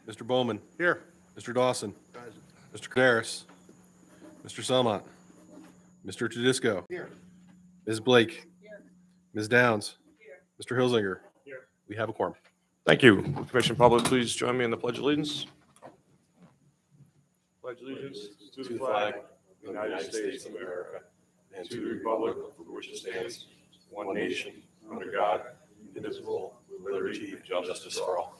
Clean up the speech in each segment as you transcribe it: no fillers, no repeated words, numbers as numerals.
Mr. Bowman, Here. Mr. Dawson, Mr. Cadaris, Mr. Selmont, Mr. Tedisco. Here. Ms. Blake. Ms. Downs. Mr. Hilsinger. We have a quorum. Thank you. Commission public, please join me in the Pledge of Allegiance. Pledge allegiance to the flag of the United States of America and to the republic for which it stands, one nation, under God, indivisible, with liberty and justice for all.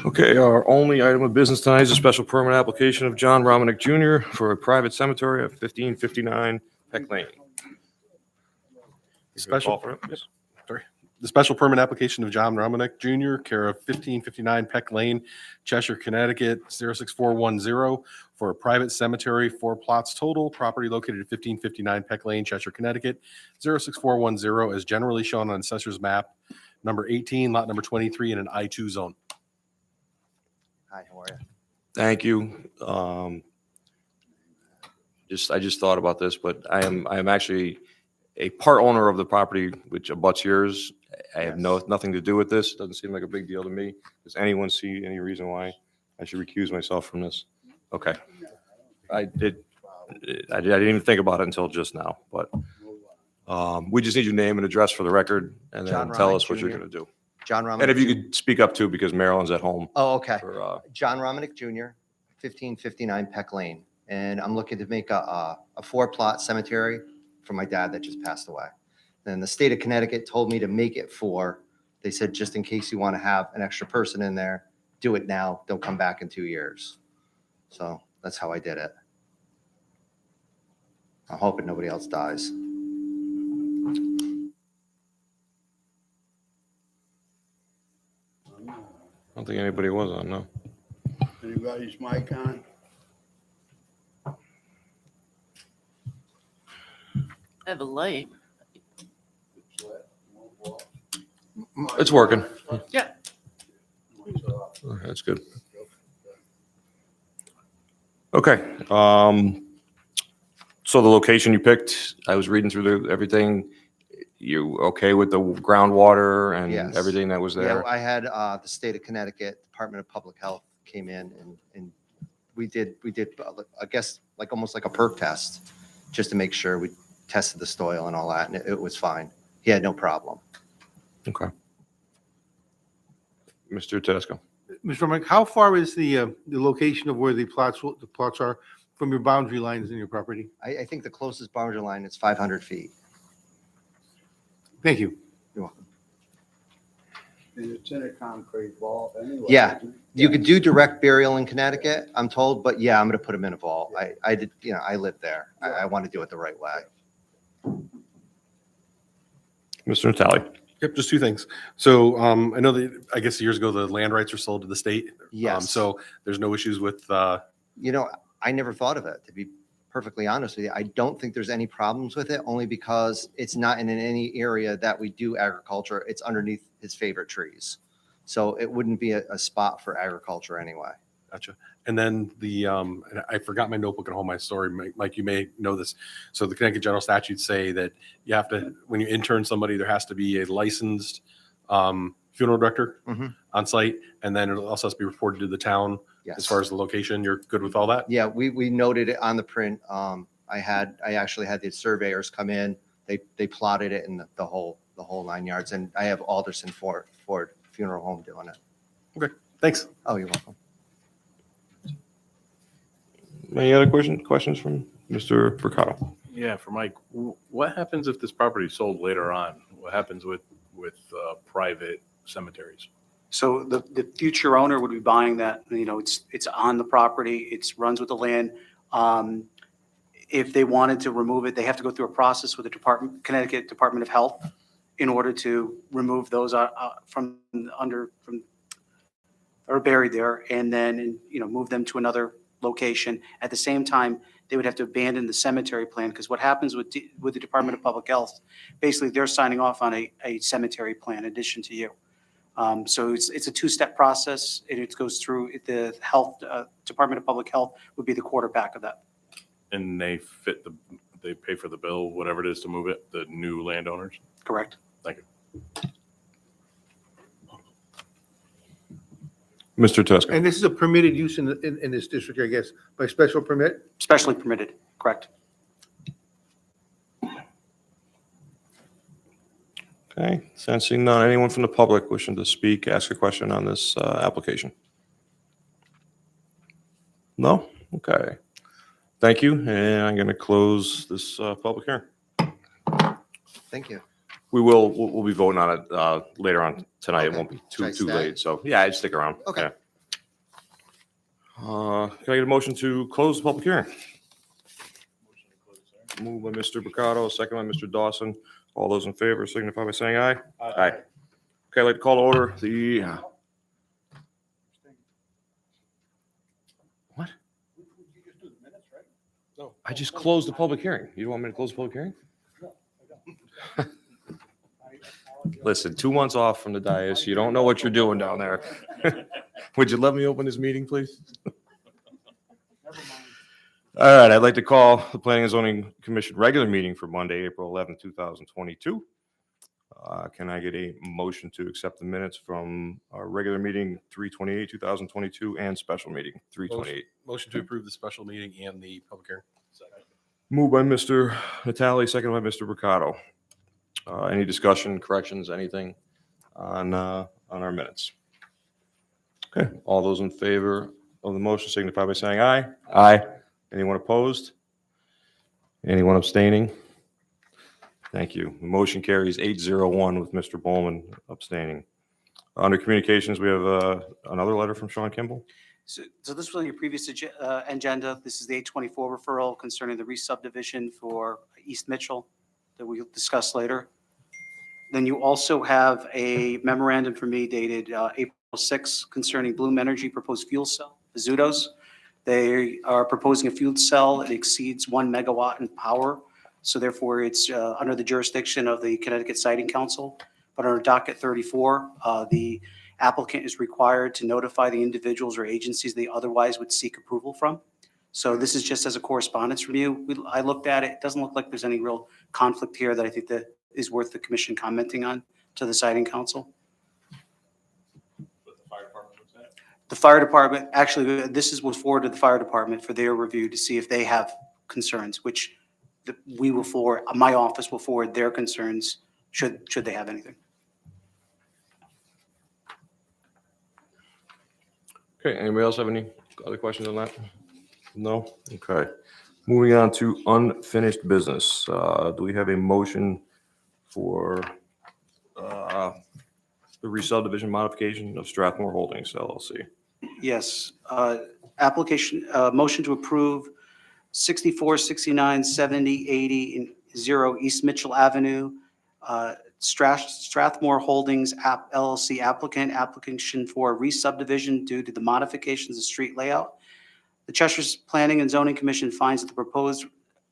Okay, our only item of business tonight is a special permit application of John Romanick Jr. for a private cemetery at 1559 Peck Lane. The special permit application of John Romanick Jr., care of 1559 Peck Lane, Cheshire, Connecticut, 06410, for a private cemetery, 4 plots total, property located at 1559 Peck Lane, Cheshire, Connecticut, 06410, as generally shown on Assessor's Map, number 18, lot number 23, in an I-2 zone. Hi, how are you? Thank you. I just thought about this, but I am actually a part owner of the property which abuts yours. I have nothing to do with this. It doesn't seem like a big deal to me. Does anyone see any reason why I should recuse myself from this? Okay. I didn't even think about it until just now, but we just need your name and address for the record, and then John tell Romanick us what you're Jr. going to do. John Romanick. And if you could speak up too, because Marilyn's at home. Oh, okay. For, John Romanick Jr., 1559 Peck Lane. And I'm looking to make a 4-plot cemetery for my dad that just passed away. And the state of Connecticut told me to make it 4. They said, just in case you want to have an extra person in there, do it now. Don't come back in 2 years. So that's how I did it. I'm hoping nobody else dies. I don't think anybody was on, no. Anybody's mic on? I have a light. It's working. Yeah. That's good. Okay. So the location you picked, I was reading through everything. You okay with the groundwater and Yes. everything that was Yeah, there? I had the state of Connecticut Department of Public Health came in and we did, I guess, like almost like a perk test, just to make sure we tested the soil and all that, and it was fine. He had no problem. Okay. Mr. Tedesco. Mr. Mike, how far is the location of where the plots are from your boundary lines in your property? I think the closest boundary line is 500 feet. Thank you. You're welcome. And it's in a concrete vault anyway. Yeah. isn't it? You could do direct burial in Connecticut, I'm told, but yeah, I'm going to put him in a vault. I did, I live there. I want to do it the right way. Mr. Natale. Yep, just 2 things. So I know that, I guess years ago, the land rights were sold to the state. Yes. So there's no issues with, I never thought of it, to be perfectly honest with you. I don't think there's any problems with it, only because it's not in any area that we do agriculture. It's underneath his favorite trees. So it wouldn't be a spot for agriculture anyway. gotcha. And then and I forgot my notebook at home, my story, Mike, you may know this. So the Connecticut general statutes say that you have to, when you intern somebody, there has to be a licensed funeral director Mhm. on site. And then it also has to be reported to the town Yes. as far as the location. You're good with all that? Yeah, we noted it on the print. I actually had the surveyors come in. They plotted it in the whole 9 yards, and I have Alderson Ford Funeral Home doing it. Thanks. Oh, you're welcome. Any other questions from Mr. Mercado? Yeah, for Mike, what happens if this property is sold later on? What happens with private cemeteries? So the future owner would be buying that, it's on the property, it runs with the land. If they wanted to remove it, they have to go through a process with the Connecticut Department of Health in order to remove those from or buried there, and then, move them to another location. At the same time, they would have to abandon the cemetery plan, because what happens with the Department of Public Health, basically they're signing off on a cemetery plan in addition to you. So it's a 2-step process, and it goes through the health, Department of Public Health would be the quarterback of that. And they pay for the bill, whatever it is to move it, the new landowners? Correct? Thank you. Mr. Tuska. And this is a permitted use in this district, I guess, by special permit? Specially permitted, correct? Okay, sensing none. Anyone from the public wishing to speak, ask a question on this application? No? Okay. Thank you, and I'm going to close this public hearing. Thank you. We'll be voting on it later on tonight. It Okay. won't be Should I too stay? late, so yeah, I'd stick around. Okay. Yeah. Can I get a motion to close the public hearing? Moved by Mr. Mercado, second by Mr. Dawson. All those in favor signify by saying aye. Aye. Okay, I'd like to call to order the. What? No. I just closed the public hearing. You don't want me to close the public hearing? Listen, 2 months off from the dais. You don't know what you're doing down there. Would you let me open this meeting, please? All right, I'd like to call the Planning and Zoning Commission regular meeting for Monday, April 11, 2022. Can I get a motion to accept the minutes from our regular meeting 3/28, 2022 and special meeting 3/28? Motion to approve the special meeting and the public hearing. Moved by Mr. Natale, second by Mr. Mercado. Any discussion, corrections, anything on our minutes? Okay, all those in favor of the motion signify by saying aye. Aye. Anyone opposed? Anyone abstaining? Thank you. The motion carries 801 with Mr. Bowman abstaining. Under communications, we have another letter from Sean Kimball. So this was on your previous agenda. This is the 824 referral concerning the re-subdivision for East Mitchell that we'll discuss later. Then you also have a memorandum from me dated April 6 concerning Bloom Energy proposed fuel cell, Azudos. They are proposing a fuel cell that exceeds 1 megawatt in power. So therefore, it's under the jurisdiction of the Connecticut Siting Council. But under docket 34, the applicant is required to notify the individuals or agencies they otherwise would seek approval from. So this is just as a correspondence review. I looked at it. It doesn't look like there's any real conflict here that I think that is worth the commission commenting on to the Siting Council. The fire department, actually, was forwarded to the fire department for their review to see if they have concerns, which we will forward, my office will forward their concerns should they have anything. Okay, anybody else have any other questions on that? No? Okay. Moving on to unfinished business. Do we have a motion for the re-subdivision modification of Strathmore Holdings LLC? Yes, application, motion to approve 64, 69, 70, 80, and 0 East Mitchell Avenue, Strathmore Holdings LLC application for re-subdivision due to the modifications of street layout. The Cheshire's Planning and Zoning Commission finds that the proposed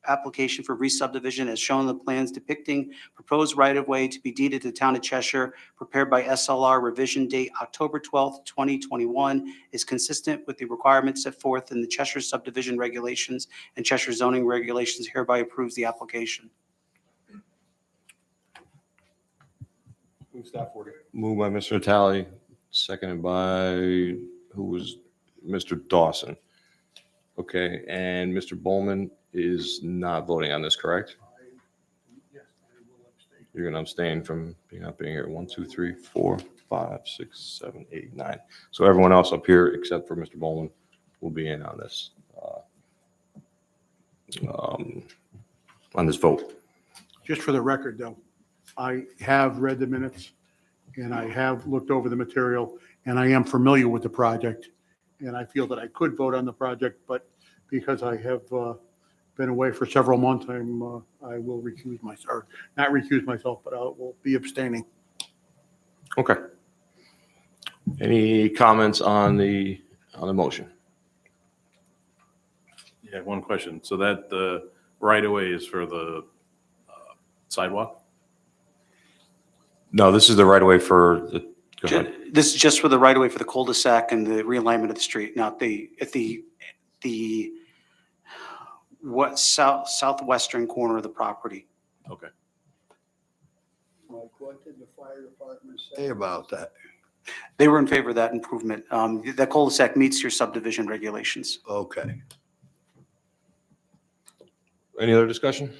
application for re-subdivision as shown in the plans depicting proposed right-of-way to be deeded to the town of Cheshire, prepared by SLR revision date October 12th, 2021, is consistent with the requirements set forth in the Cheshire subdivision regulations and Cheshire zoning regulations, hereby approves the application. Move staff order. Moved by Mr. Natale, seconded by, who was Mr. Dawson. Okay, and Mr. Bowman is not voting on this, correct? You're going to abstain from not being here. 1, 2, 3, 4, 5, 6, 7, 8, 9. So everyone else up here, except for Mr. Bowman, will be in on this vote. Just for the record, though, I have read the minutes and I have looked over the material and I am familiar with the project. And I feel that I could vote on the project, but because I have been away for several months, I will recuse myself, or not recuse myself, but I will be abstaining. Okay. Any comments on the motion? Yeah, one question. So that the right of way is for the sidewalk? No, this is the right of way for the, go ahead. This is just for the right-of-way for the cul-de-sac and the realignment of the street, not the what southwestern corner of the property. Okay. Mike, what did the fire department say about that? They were in favor of that improvement. That cul-de-sac meets your subdivision regulations. Okay. Any other discussion?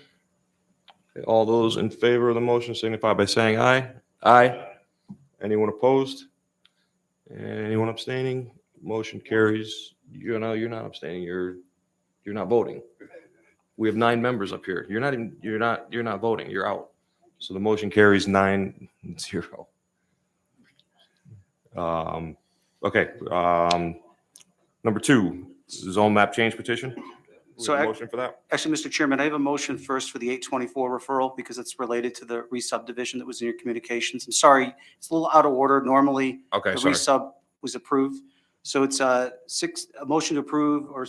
Okay, all those in favor of the motion signify by saying aye. Aye. Anyone opposed? Anyone abstaining? Motion carries. You're not abstaining. You're not voting. We have 9 members up here. You're not voting. You're out. So the motion carries 9-0. Okay. Number 2, zone map change petition. We So have a I- motion for that. Actually, Mr. Chairman, I have a motion first for the 824 referral because it's related to the re-subdivision that was in your communications. I'm sorry, it's a little out of order. Normally, Okay, the sorry. re-sub was approved. So it's a motion to approve or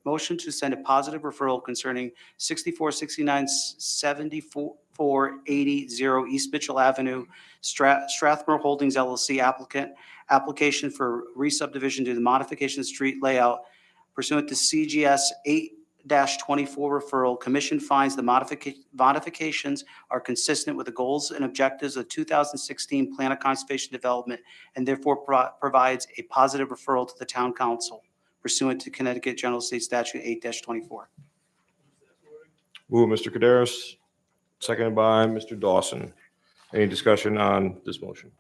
motion to send a positive referral concerning 6469 7480 East Mitchell Avenue, Strathmore Holdings LLC application for re-subdivision due to the modification of street layout pursuant to CGS 8-24 referral. Commission finds the modifications are consistent with the goals and objectives of 2016 Plan of Conservation Development and therefore provides a positive referral to the town council pursuant to Connecticut General State Statute 8-24. Move, Mr. Kaderis, seconded by Mr. Dawson. Any discussion on this motion?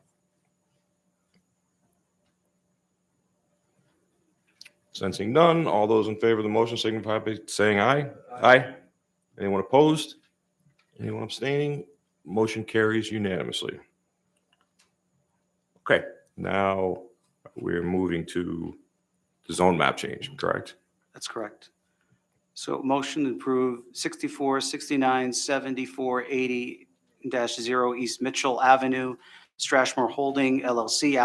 Sensing none, all those in favor of the motion signify by saying aye. Aye. Anyone opposed? Anyone abstaining? Motion carries unanimously. Okay, now we're moving to the zone map change, correct? That's correct. So motion to approve 6469 7480-0 East Mitchell Avenue, Strashmore Holding LLC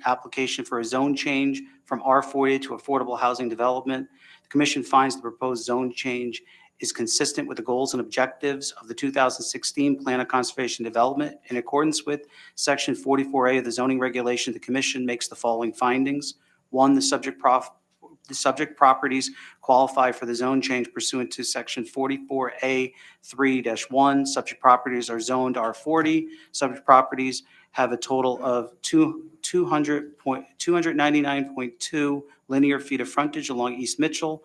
application for a zone change from R40 to affordable housing development. The commission finds the proposed zone change is consistent with the goals and objectives of the 2016 Plan of Conservation Development. In accordance with Section 44A of the zoning regulation, the commission makes the following findings. 1, the subject properties qualify for the zone change pursuant to Section 44A3-1. Subject properties are zoned R40. Subject properties have a total of 299.2 linear feet of frontage along East Mitchell.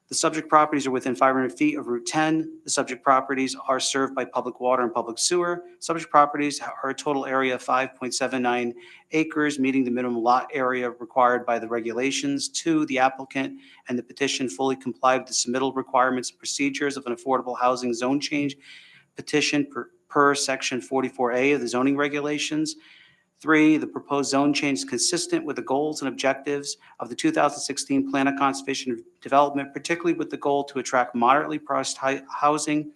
The subject properties are within 500 feet of Route 10. The subject properties are served by public water and public sewer. Subject properties are a total area of 5.79 acres, meeting the minimum lot area required by the regulations. 2, the applicant and the petition fully complied with the submittal requirements and procedures of an affordable housing zone change petition per Section 44A of the zoning regulations. 3, the proposed zone change is consistent with the goals and objectives of the 2016 Plan of Conservation Development, particularly with the goal to attract moderately priced housing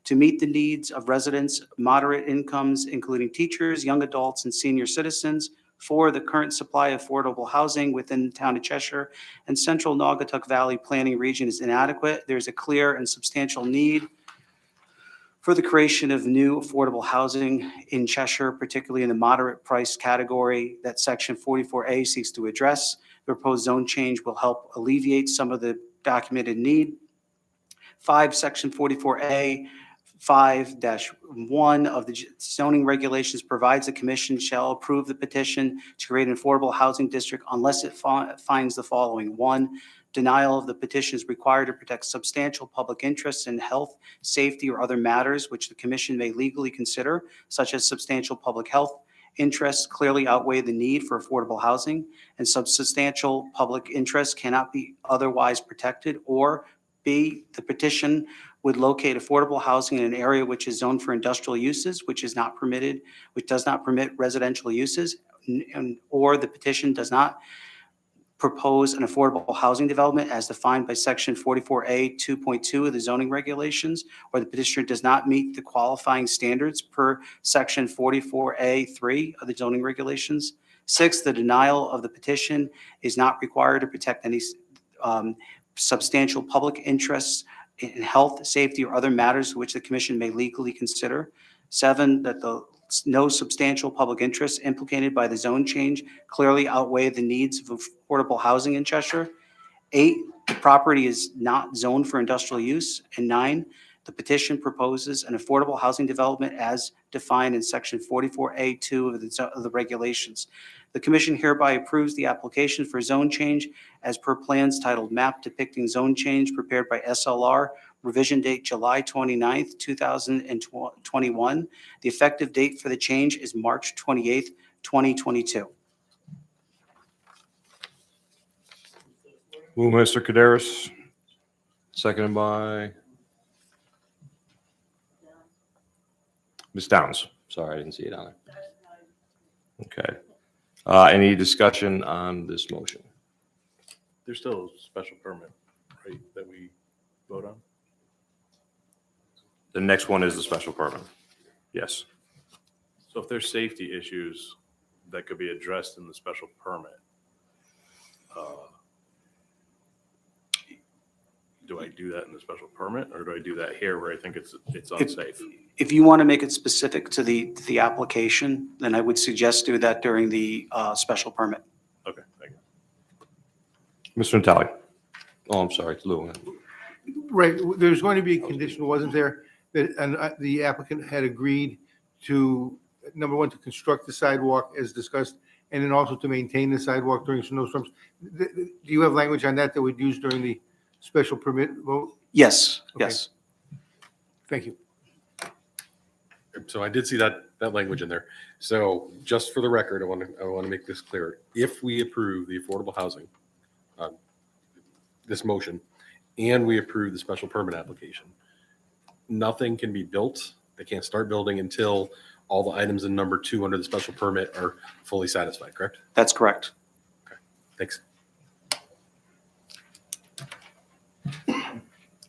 to meet the needs of residents, moderate incomes, including teachers, young adults, and senior citizens. 4, the current supply of affordable housing within the town of Cheshire and central Naugatuck Valley planning region is inadequate. There's a clear and substantial need for the creation of new affordable housing in Cheshire, particularly in the moderate price category that Section 44A seeks to address. The proposed zone change will help alleviate some of the documented need. 5, Section 44A 5-1 of the zoning regulations provides the commission shall approve the petition to create an affordable housing district unless it finds the following. 1, denial of the petition is required to protect substantial public interests in health, safety, or other matters which the commission may legally consider, such as substantial public health interests clearly outweigh the need for affordable housing, and substantial public interests cannot be otherwise protected. Or B, the petition would locate affordable housing in an area which is zoned for industrial uses, which does not permit residential uses, or the petition does not propose an affordable housing development as defined by Section 44A 2.2 of the zoning regulations, or the petitioner does not meet the qualifying standards per Section 44A 3 of the zoning regulations. 6, the denial of the petition is not required to protect any substantial public interests in health, safety, or other matters which the commission may legally consider. 7, that no substantial public interests implicated by the zone change clearly outweigh the needs of affordable housing in Cheshire. 8, the property is not zoned for industrial use. And 9, the petition proposes an affordable housing development as defined in Section 44A2 of the regulations. The commission hereby approves the application for zone change as per plans titled Map Depicting Zone Change prepared by SLR, revision date July 29th, 2021. The effective date for the change is March 28th, 2022. Move, Mr. Kaderis. Seconded by Ms. Downs. Sorry, I didn't see it on there. Okay. Any discussion on this motion? There's still a special permit, right, that we vote on? The next one is the special permit. Yes. So if there's safety issues that could be addressed in the special permit, do I do that in the special permit, or do I do that here where I think it's unsafe? If you want to make it specific to the application, then I would suggest do that during the special permit. Okay, thank you. Mr. Natale. Oh, I'm sorry, it's Lou. Right, there's going to be a condition, wasn't there, that the applicant had agreed to, number one, to construct the sidewalk as discussed, and then also to maintain the sidewalk during snowstorms. Do you have language on that that we'd use during the special permit vote? Yes, Okay. yes. Thank you. So I did see that language in there. So just for the record, I want to make this clear. If we approve the affordable housing, this motion, and we approve the special permit application, nothing can be built. They can't start building until all the items in number 2 under the special permit are fully satisfied, correct? That's correct. Thanks.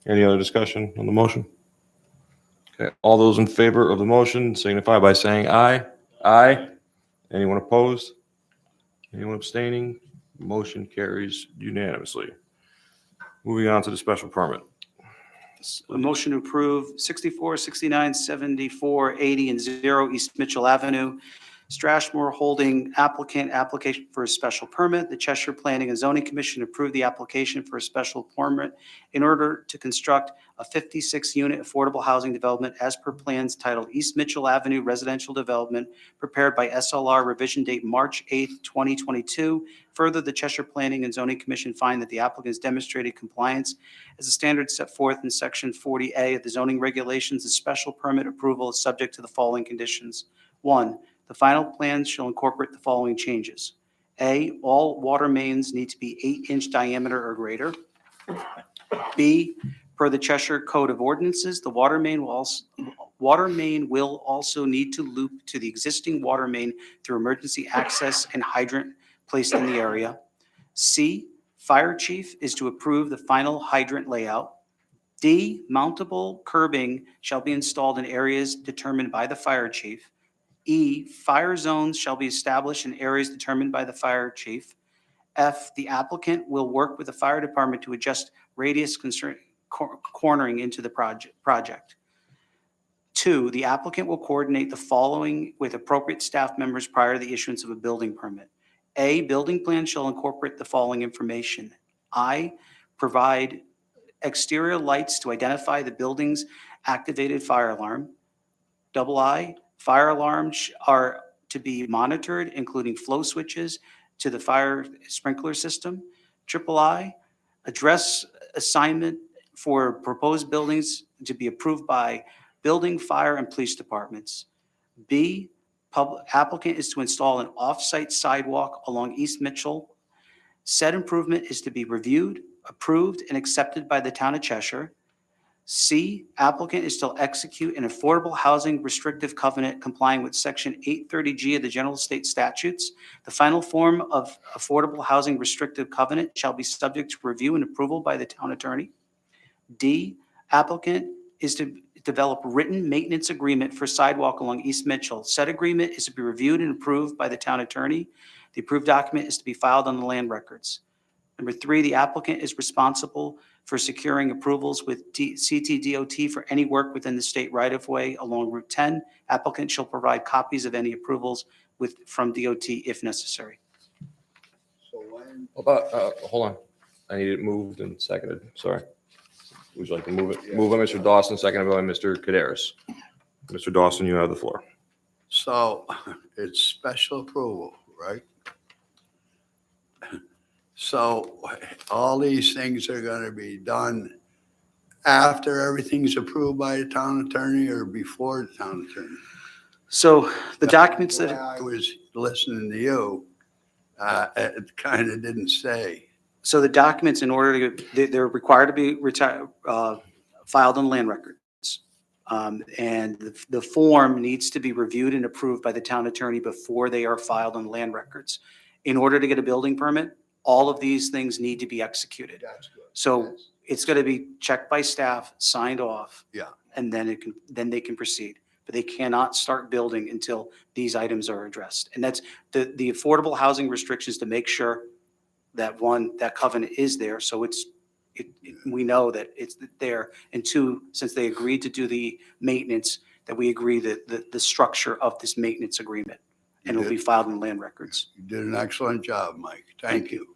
Any other discussion on the motion? Okay, all those in favor of the motion signify by saying aye. Aye. Anyone opposed? Anyone abstaining? Motion carries unanimously. Moving on to the special permit. A motion to approve 64, 69, 74, 80, and 0 East Mitchell Avenue. Strashmore Holding application for a special permit. The Cheshire Planning and Zoning Commission approved the application for a special permit in order to construct a 56-unit affordable housing development as per plans titled East Mitchell Avenue Residential Development prepared by SLR, revision date March 8th, 2022. Further, the Cheshire Planning and Zoning Commission find that the applicant has demonstrated compliance as the standards set forth in Section 40A of the zoning regulations. The special permit approval is subject to the following conditions. 1, the final plans shall incorporate the following changes. A, all water mains need to be 8-inch diameter or greater. B, per the Cheshire Code of Ordinances, the water main will also need to loop to the existing water main through emergency access and hydrant placed in the area. C, fire chief is to approve the final hydrant layout. D, mountable curbing shall be installed in areas determined by the fire chief. E, fire zones shall be established in areas determined by the fire chief. F, the applicant will work with the fire department to adjust radius cornering into the project. 2, the applicant will coordinate the following with appropriate staff members prior to the issuance of a building permit. A, building plan shall incorporate the following information. I, provide exterior lights to identify the building's activated fire alarm. I, fire alarms are to be monitored, including flow switches to the fire sprinkler system. I, address assignment for proposed buildings to be approved by building, fire, and police departments. B, applicant is to install an off-site sidewalk along East Mitchell. Said improvement is to be reviewed, approved, and accepted by the town of Cheshire. C, applicant is to execute an affordable housing restrictive covenant complying with Section 830G of the General State Statutes. The final form of affordable housing restrictive covenant shall be subject to review and approval by the town attorney. D, applicant is to develop written maintenance agreement for sidewalk along East Mitchell. Said agreement is to be reviewed and approved by the town attorney. The approved document is to be filed on the land records. Number 3, the applicant is responsible for securing approvals with CTDOT for any work within the state right-of-way along Route 10. Applicant shall provide copies of any approvals from DOT if necessary. Hold on. I need it moved and seconded. Sorry. Would you like to move it? Move by Mr. Dawson, seconded by Mr. Kaderis. Mr. Dawson, you have the floor. So it's special approval, right? So all these things are gonna be done after everything's approved by the town attorney or before the town attorney? So the documents The way that, I was listening to you, it kind of didn't say. so the documents, in order to, they're required to be filed on land records. And the form needs to be reviewed and approved by the town attorney before they are filed on land records. In order to get a building permit, all of these things need to be executed. That's good. So it's going to be checked by staff, signed off. Yeah. And then then they can proceed. But they cannot start building until these items are addressed. And that's the affordable housing restrictions to make sure that one, that covenant is there. So we know that it's there. And two, since they agreed to do the maintenance, that we agree that the structure of this maintenance agreement, and it'll be filed in land records. You did an excellent job, Mike. Thank you.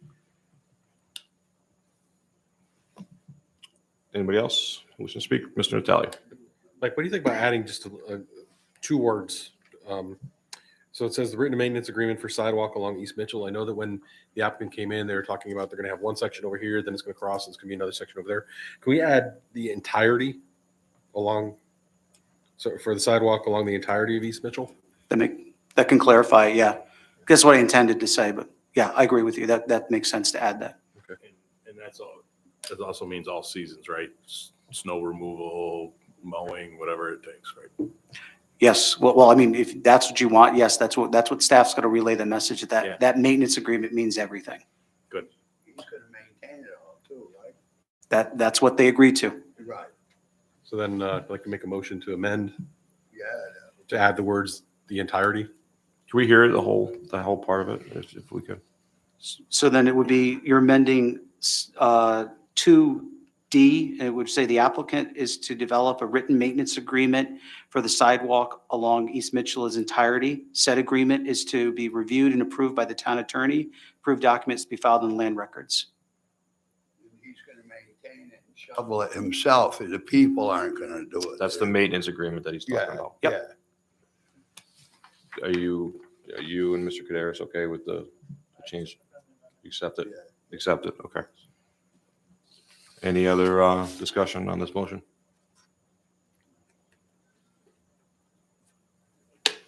Anybody else who wishes to speak? Mr. Natalia? Mike, what do you think about adding just two words? So it says the written maintenance agreement for sidewalk along East Mitchell. I know that when the applicant came in, they were talking about they're going to have one section over here, then it's going to cross, and it's going to be another section over there. Can we add the entirety along, so for the sidewalk along the entirety of East Mitchell? That can clarify, yeah. That's what I intended to say, but yeah, I agree with you. That makes sense to add that. And that's all, that also means all seasons, right? Snow removal, mowing, whatever it takes, right? Yes, well, I mean, if that's what you want, yes, that's what staff's going to relay the message that Yeah. that maintenance agreement means everything. Good. He's gonna maintain it all too, right? That's what they agreed to. Right. So then I'd like to make a motion to amend, Yeah. to add the words, the entirety. Can we hear the whole part of it, if we could? So then it would be, you're amending 2D, and it would say the applicant is to develop a written maintenance agreement for the sidewalk along East Mitchell's entirety. Said agreement is to be reviewed and approved by the town attorney. Approved documents to be filed in land records. He's gonna maintain it and shovel it himself, and the people aren't gonna do it. That's the maintenance agreement that he's talking Yeah, about. Yep. yeah. Are you and Mr. Kaderis okay with the change? Accept it? Accept it, okay. Any other discussion on this motion?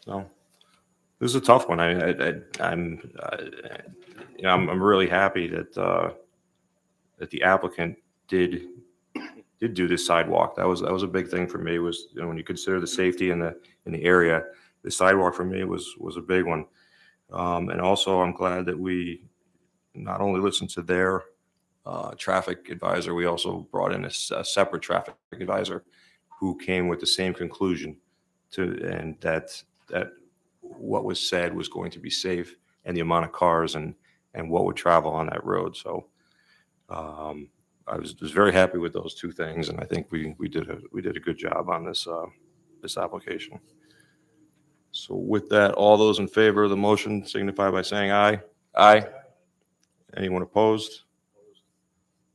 No? This is a tough one. I'm really happy that that the applicant did do this sidewalk. That was a big thing for me, was, when you consider the safety in the area, the sidewalk for me was a big one. And also, I'm glad that we not only listened to their traffic advisor, we also brought in a separate traffic advisor who came with the same conclusion and that what was said was going to be safe, and the amount of cars and what would travel on that road. So I was very happy with those two things, and I think we did a good job on this application. So with that, all those in favor of the motion signify by saying aye. Aye. Anyone opposed?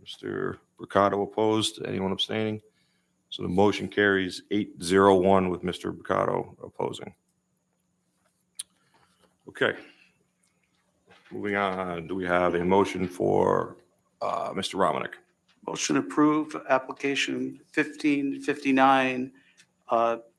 Mr. Mercado opposed. Anyone abstaining? So the motion carries 8-0-1 with Mr. Mercado opposing. Okay. Moving on, do we have a motion for Mr. Romanek? Motion to approve application 1559,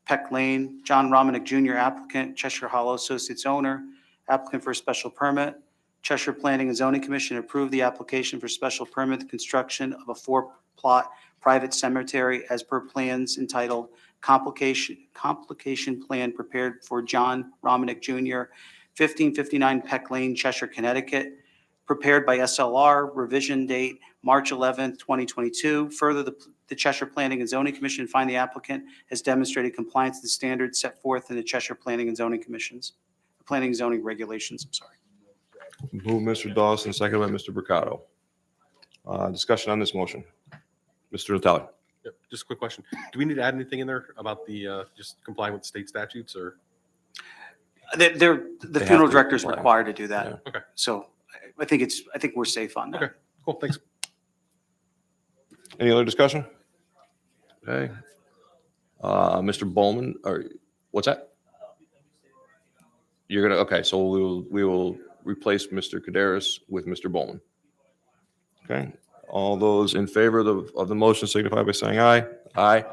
Peck Lane, John Romanek Jr. applicant, Cheshire Hollow Associates owner, applicant for a special permit. Cheshire Planning and Zoning Commission approved the application for special permit, the construction of a 4-plot private cemetery as per plans entitled Complication Plan prepared for John Romanek Jr., 1559 Peck Lane, Cheshire, Connecticut, prepared by SLR, revision date March 11th, 2022. Further, the Cheshire Planning and Zoning Commission find the applicant has demonstrated compliance to the standards set forth in the Cheshire Planning and Zoning Planning and Zoning Regulations, I'm sorry. Move Mr. Dawson, second by Mr. Mercado. Discussion on this motion. Mr. Natale. Yep. Just a quick question. Do we need to add anything in there about the just complying with state statutes, or? The have funeral to director is comply. required to do that. Yeah. Okay. So I think we're safe on that. Okay. Cool, thanks. Any other discussion? Okay. Mr. Bowman, or what's that? You're gonna, okay, so we will replace Mr. Kaderis with Mr. Bowman. Okay, all those in favor of the motion signify by saying aye. Aye.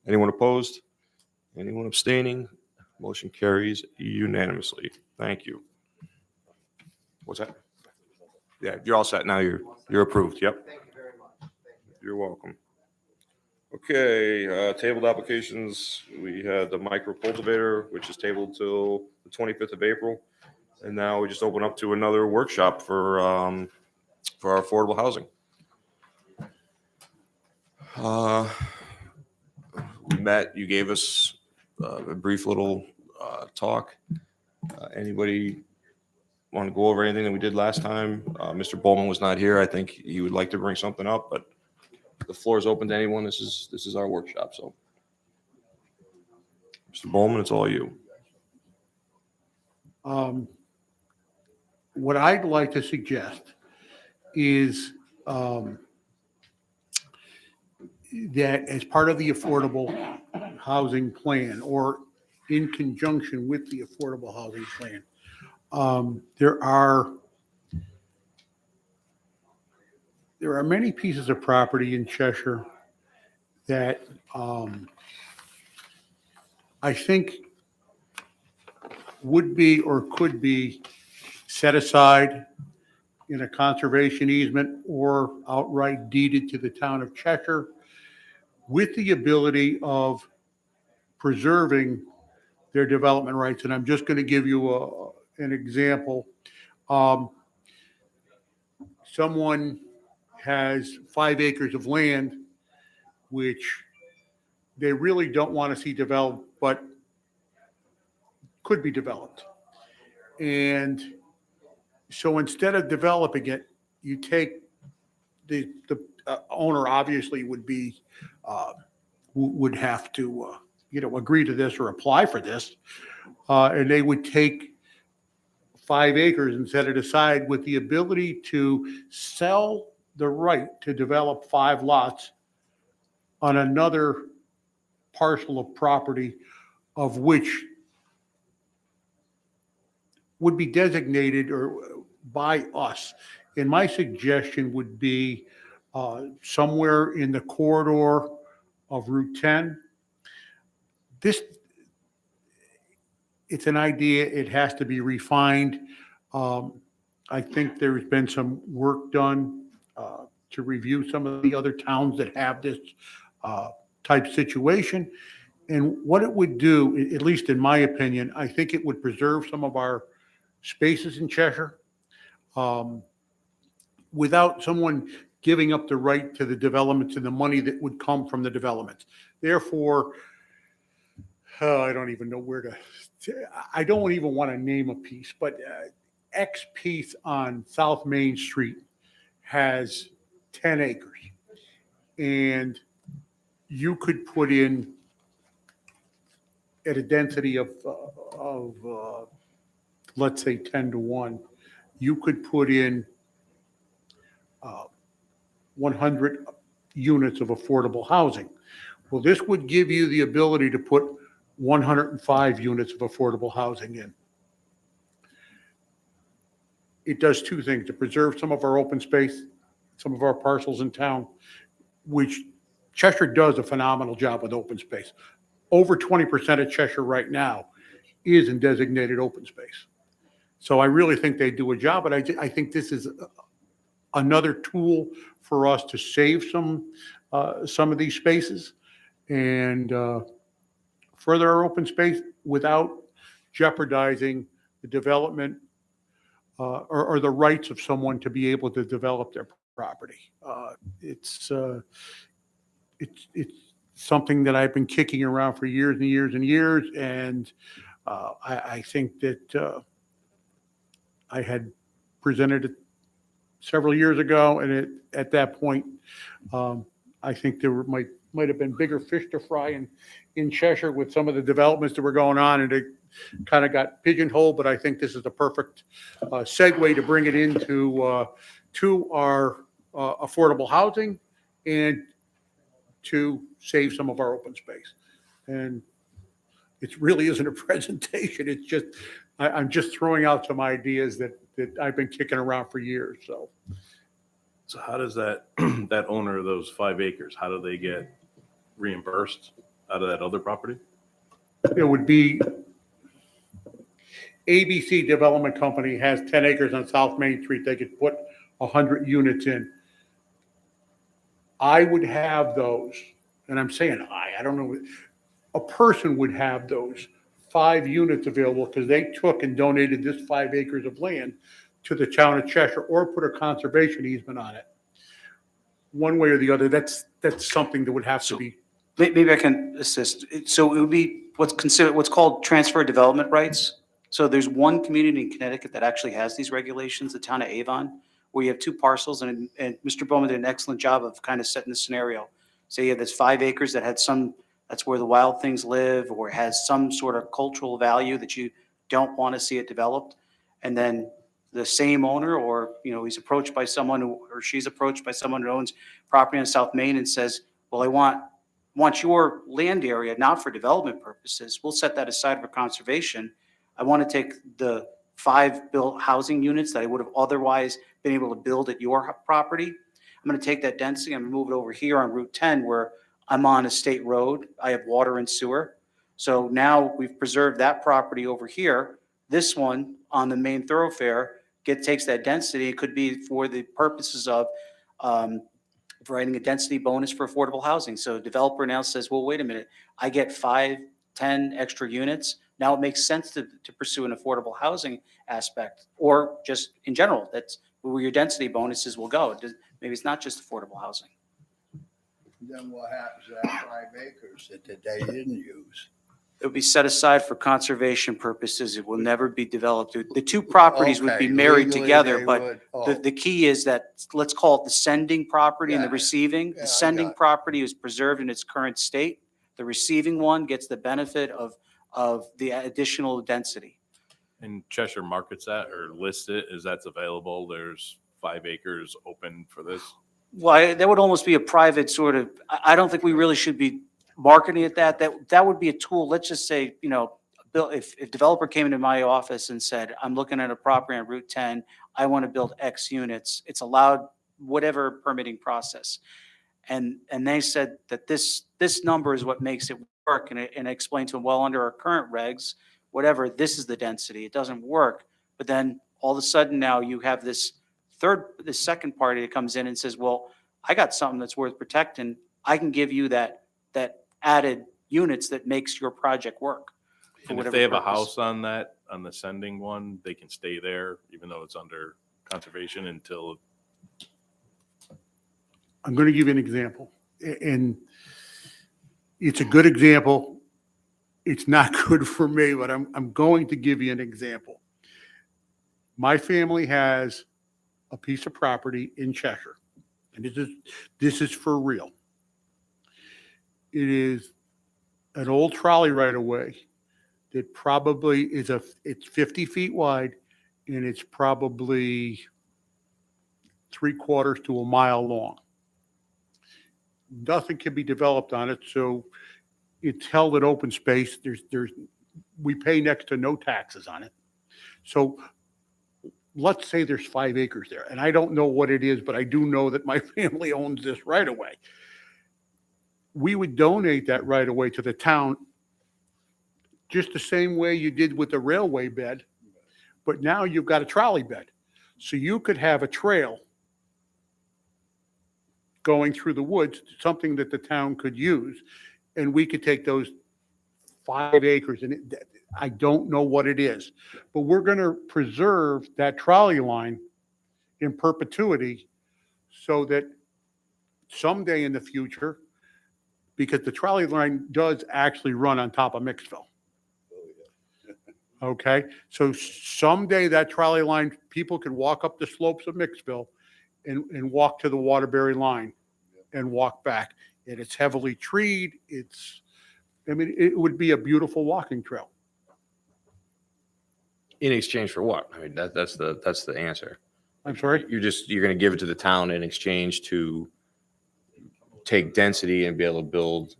Anyone opposed? Anyone abstaining? Motion carries unanimously. Thank you. What's that? Yeah, you're all set now. You're approved. Yep. Thank you very much. Thank you. You're welcome. Okay, tabled applications. We had the micro cultivator, which is tabled till the 25th of April. And now we just open up to another workshop for our affordable housing. We met, you gave us a brief little talk. Anybody want to go over anything that we did last time? Mr. Bowman was not here. I think he would like to bring something up, but the floor is open to anyone. This is our workshop, so. Mr. Bowman, it's all you. What I'd like to suggest is that as part of the affordable housing plan, or in conjunction with the affordable housing plan, there are many pieces of property in Cheshire that I think would be or could be set aside in a conservation easement or outright deeded to the town of Cheshire, with the ability of preserving their development rights. And I'm just going to give you an example. Someone has 5 acres of land, which they really don't want to see developed, but could be developed. And so instead of developing it, you take the owner obviously would be, would have to, agree to this or apply for this. And they would take 5 acres and set it aside with the ability to sell the right to develop 5 lots on another parcel of property, of which would be designated or by us. And my suggestion would be somewhere in the corridor of Route 10. It's an idea, it has to be refined. I think there's been some work done to review some of the other towns that have this type situation. And what it would do, at least in my opinion, I think it would preserve some of our spaces in Cheshire without someone giving up the right to the developments and the money that would come from the developments. Therefore, I don't even know I don't even want to name a piece, but X piece on South Main Street has 10 acres. And you could put in at a density of let's say 10-1, you could put in 100 units of affordable housing. Well, this would give you the ability to put 105 units of affordable housing in. It does 2 things: to preserve some of our open space, some of our parcels in town, which Cheshire does a phenomenal job with open space. Over 20% of Cheshire right now is in designated open space. So I really think they do a job, but I think this is another tool for us to save some of these spaces and further our open space without jeopardizing the development or the rights of someone to be able to develop their property. It's something that I've been kicking around for years and years and years, and I think that I had presented it several years ago, and at that point, I think there might have been bigger fish to fry in Cheshire with some of the developments that were going on, and it kind of got pigeonholed. But I think this is the perfect segue to bring it into to our affordable housing and to save some of our open space. And it really isn't a presentation. It's just I'm just throwing out some ideas that I've been kicking around for years, so. So how does that, that owner of those 5 acres, how do they get reimbursed out of that other property? It would be ABC Development Company has 10 acres on South Main Street. They could put 100 units in. I would have those, and I'm saying I don't know, a person would have those 5 units available because they took and donated this 5 acres of land to the town of Cheshire or put a conservation easement on it. One way or the other, that's something that would have to be. Maybe I can assist. So it would be what's called transfer development rights. So there's one community in Connecticut that actually has these regulations, the town of Avon, where you have 2 parcels, and Mr. Bowman did an excellent job of kind of setting the scenario. Say you have this 5 acres that had that's where the wild things live, or has some sort of cultural value that you don't want to see it developed. And then the same owner, or, he's approached by someone or she's approached by someone who owns property on South Main and says, well, I want your land area, not for development purposes. We'll set that aside for conservation. I want to take the 5 built housing units that I would have otherwise been able to build at your property. I'm going to take that density and move it over here on Route 10 where I'm on a state road. I have water and sewer. So now we've preserved that property over here. This one on the main thoroughfare takes that density. It could be for the purposes of providing a density bonus for affordable housing. So a developer now says, well, wait a minute, I get 5, 10 extra units. Now it makes sense to pursue an affordable housing aspect, or just in general, that's where your density bonuses will go. Maybe it's not just affordable housing. Then what happens to that 5 acres that they didn't use? It would be set aside for conservation purposes. It will never be developed. The 2 properties would be Okay, married legally together, they but would- oh, the key is that, let's call it the sending property and the Yeah. receiving. Yeah, The I sending got it. property is preserved in its current state. The receiving one gets the benefit of the additional density. And Cheshire markets that or lists it as that's available. There's 5 acres open for this. Well, that would almost be a private sort of, I don't think we really should be marketing it that. That would be a tool. Let's just say, Bill, if developer came into my office and said, I'm looking at a property on Route 10, I want to build X units. It's allowed whatever permitting process. And they said that this number is what makes it work. And I explained to them, well, under our current regs, whatever, this is the density. It doesn't work. But then all of a sudden now you have this second party that comes in and says, well, I got something that's worth protecting. I can give you that added units that makes your project work. for And if whatever they have a purpose. house on that, on the sending one, they can stay there even though it's under conservation until, I'm going to give you an example, and it's a good example. It's not good for me, but I'm going to give you an example. My family has a piece of property in Cheshire, and this is for real. It is an old trolley right away that probably it's 50 feet wide, and it's probably 3/4 to a mile long. Nothing can be developed on it, so it's held at open space. We pay next to no taxes on it. So let's say there's 5 acres there, and I don't know what it is, but I do know that my family owns this right away. We would donate that right away to the town, just the same way you did with the railway bed, but now you've got a trolley bed. So you could have a trail going through the woods, something that the town could use, and we could take those 5 acres, and I don't know what it is, but we're going to preserve that trolley line in perpetuity so that someday in the future, because the trolley line does actually run on top of Mixville. Okay, so someday that trolley line, people could walk up the slopes of Mixville and walk to the Waterbury line and walk back. And it's heavily treed. It would be a beautiful walking trail. In exchange for what? I mean, that's the answer. I'm sorry? You're going to give it to the town in exchange to take density and be able to build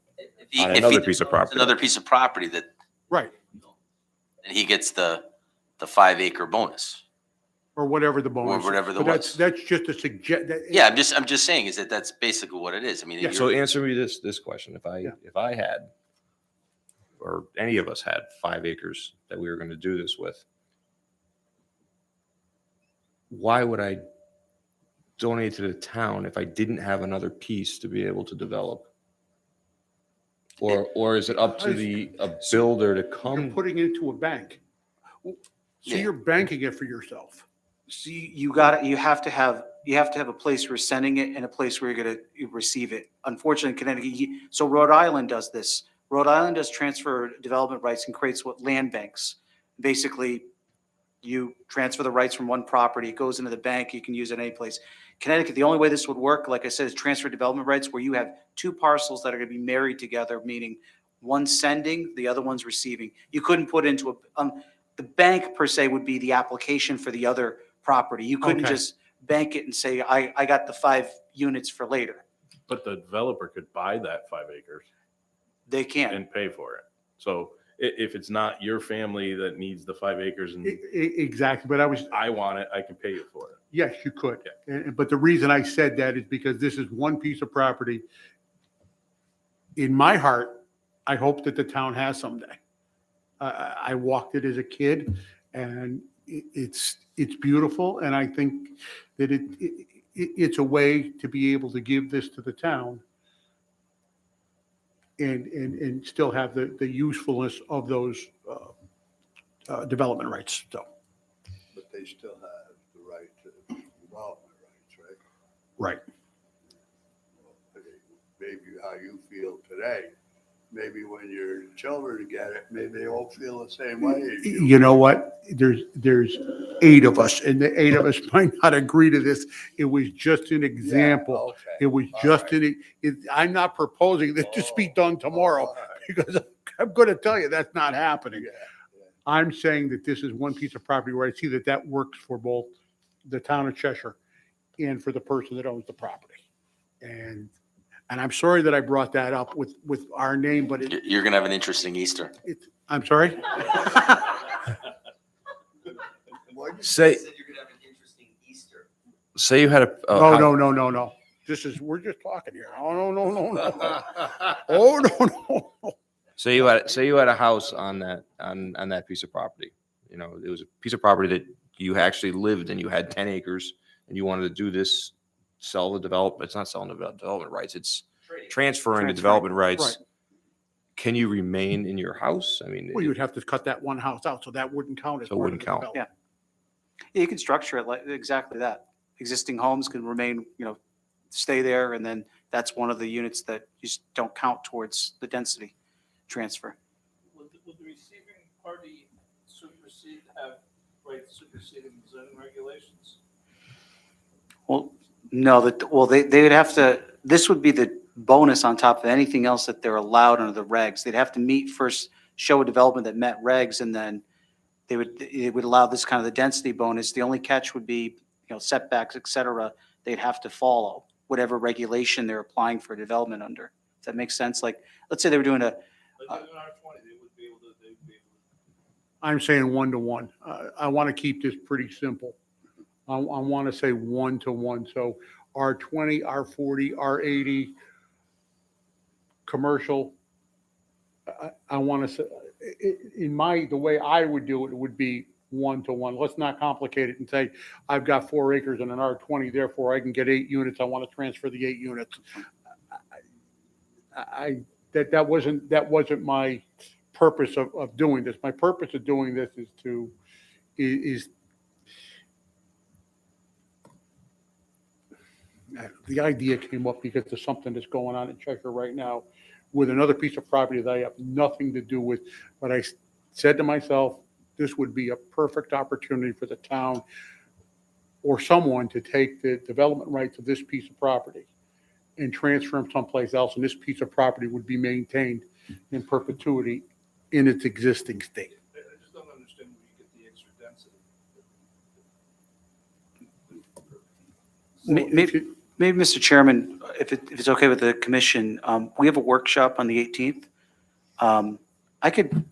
on another piece of property. Another piece of property that, Right. and he gets the the 5-acre bonus. or whatever the bonus. is. whatever the But was. that's just a Yeah, I'm just saying is that that's basically what it is. I mean, Yeah. So you're- answer me this question. Yeah. If I had, or any of us had 5 acres that we were going to do this with, why would I donate to the town if I didn't have another piece to be able to develop? Or is it up to a builder to You're come? putting it into a bank. So Yeah. you're banking it for yourself. So you have to have a place where you're sending it and a place where you're gonna receive it. Unfortunately, Connecticut, so Rhode Island does this. Rhode Island does transfer development rights and creates what land banks. Basically, you transfer the rights from one property, it goes into the bank, you can use it any place. Connecticut, the only way this would work, like I said, is transfer development rights where you have two parcels that are gonna be married together, meaning one sending, the other one's receiving. You couldn't put into the bank per se would be the application for the other property. You couldn't Okay. just bank it and say, I got the 5 units for later. But the developer could buy that 5 acres They can't. and pay for it. So if it's not your family that needs the 5 acres and Exactly, but I want it, I can pay you for it. yes, you could. But the reason I said that is because this is one piece of property. In my heart, I hope that the town has someday. I walked it as a kid and it's beautiful. And I think that it's a way to be able to give this to the town and still have the usefulness of those development rights, so. But they still have the right to development rights, right? Right. Maybe how you feel today, maybe when your children get it, maybe they won't feel the same way as you. You know what? There's 8 of us, and the 8 of us might not agree to this. It was just an example. Okay. It was All just right. I'm not proposing that this be done tomorrow, All right. because I'm going to tell you that's not happening. Yeah, I'm saying that this is one piece of property where I see that works for both the town of Cheshire and for the person that owns the property. And I'm sorry that I brought that up with our name, but You're gonna have an interesting Easter. I'm sorry? What you Say, say you had a. Oh, no. We're just talking here. Oh, no. Oh, no. Say you had a house on that piece of property. You know, it was a piece of property that you actually lived and you had 10 acres and you wanted to do this, sell the development. It's not selling the development rights. It's transferring the development rights. Right. Can you remain in your house? I mean, Well, you would have to cut that one house out, so that wouldn't count as So it part of wouldn't the count. development. Yeah, you can structure it like exactly that. Existing homes can remain, stay there, and then that's one of the units that you just don't count towards the density transfer. Would the receiving party have rights superseding zoning regulations? Well, no, they would have to, this would be the bonus on top of anything else that they're allowed under the regs. They'd have to meet first, show a development that met regs, and then it would allow this kind of the density bonus. The only catch would be, setbacks, et cetera. They'd have to follow whatever regulation they're applying for development under. Does that make sense? Like, let's say they were doing a, Like in R20, they would be able to, I'm saying 1-to-1. I want to keep this pretty simple. I want to say 1-to-1. So R20, R40, R80, commercial. I want to say, the way I would do it would be 1-to-1. Let's not complicate it and say, I've got 4 acres and an R20, therefore I can get 8 units. I want to transfer the 8 units. That wasn't my purpose of doing this. My purpose of doing this is the idea came up because of something that's going on in Cheshire right now with another piece of property that I have nothing to do with. But I said to myself, this would be a perfect opportunity for the town or someone to take the development rights of this piece of property and transfer them someplace else, and this piece of property would be maintained in perpetuity in its existing state. I just don't understand where you get the extra density. Maybe, Mr. Chairman, if it's okay with the commission, we have a workshop on the 18th. I could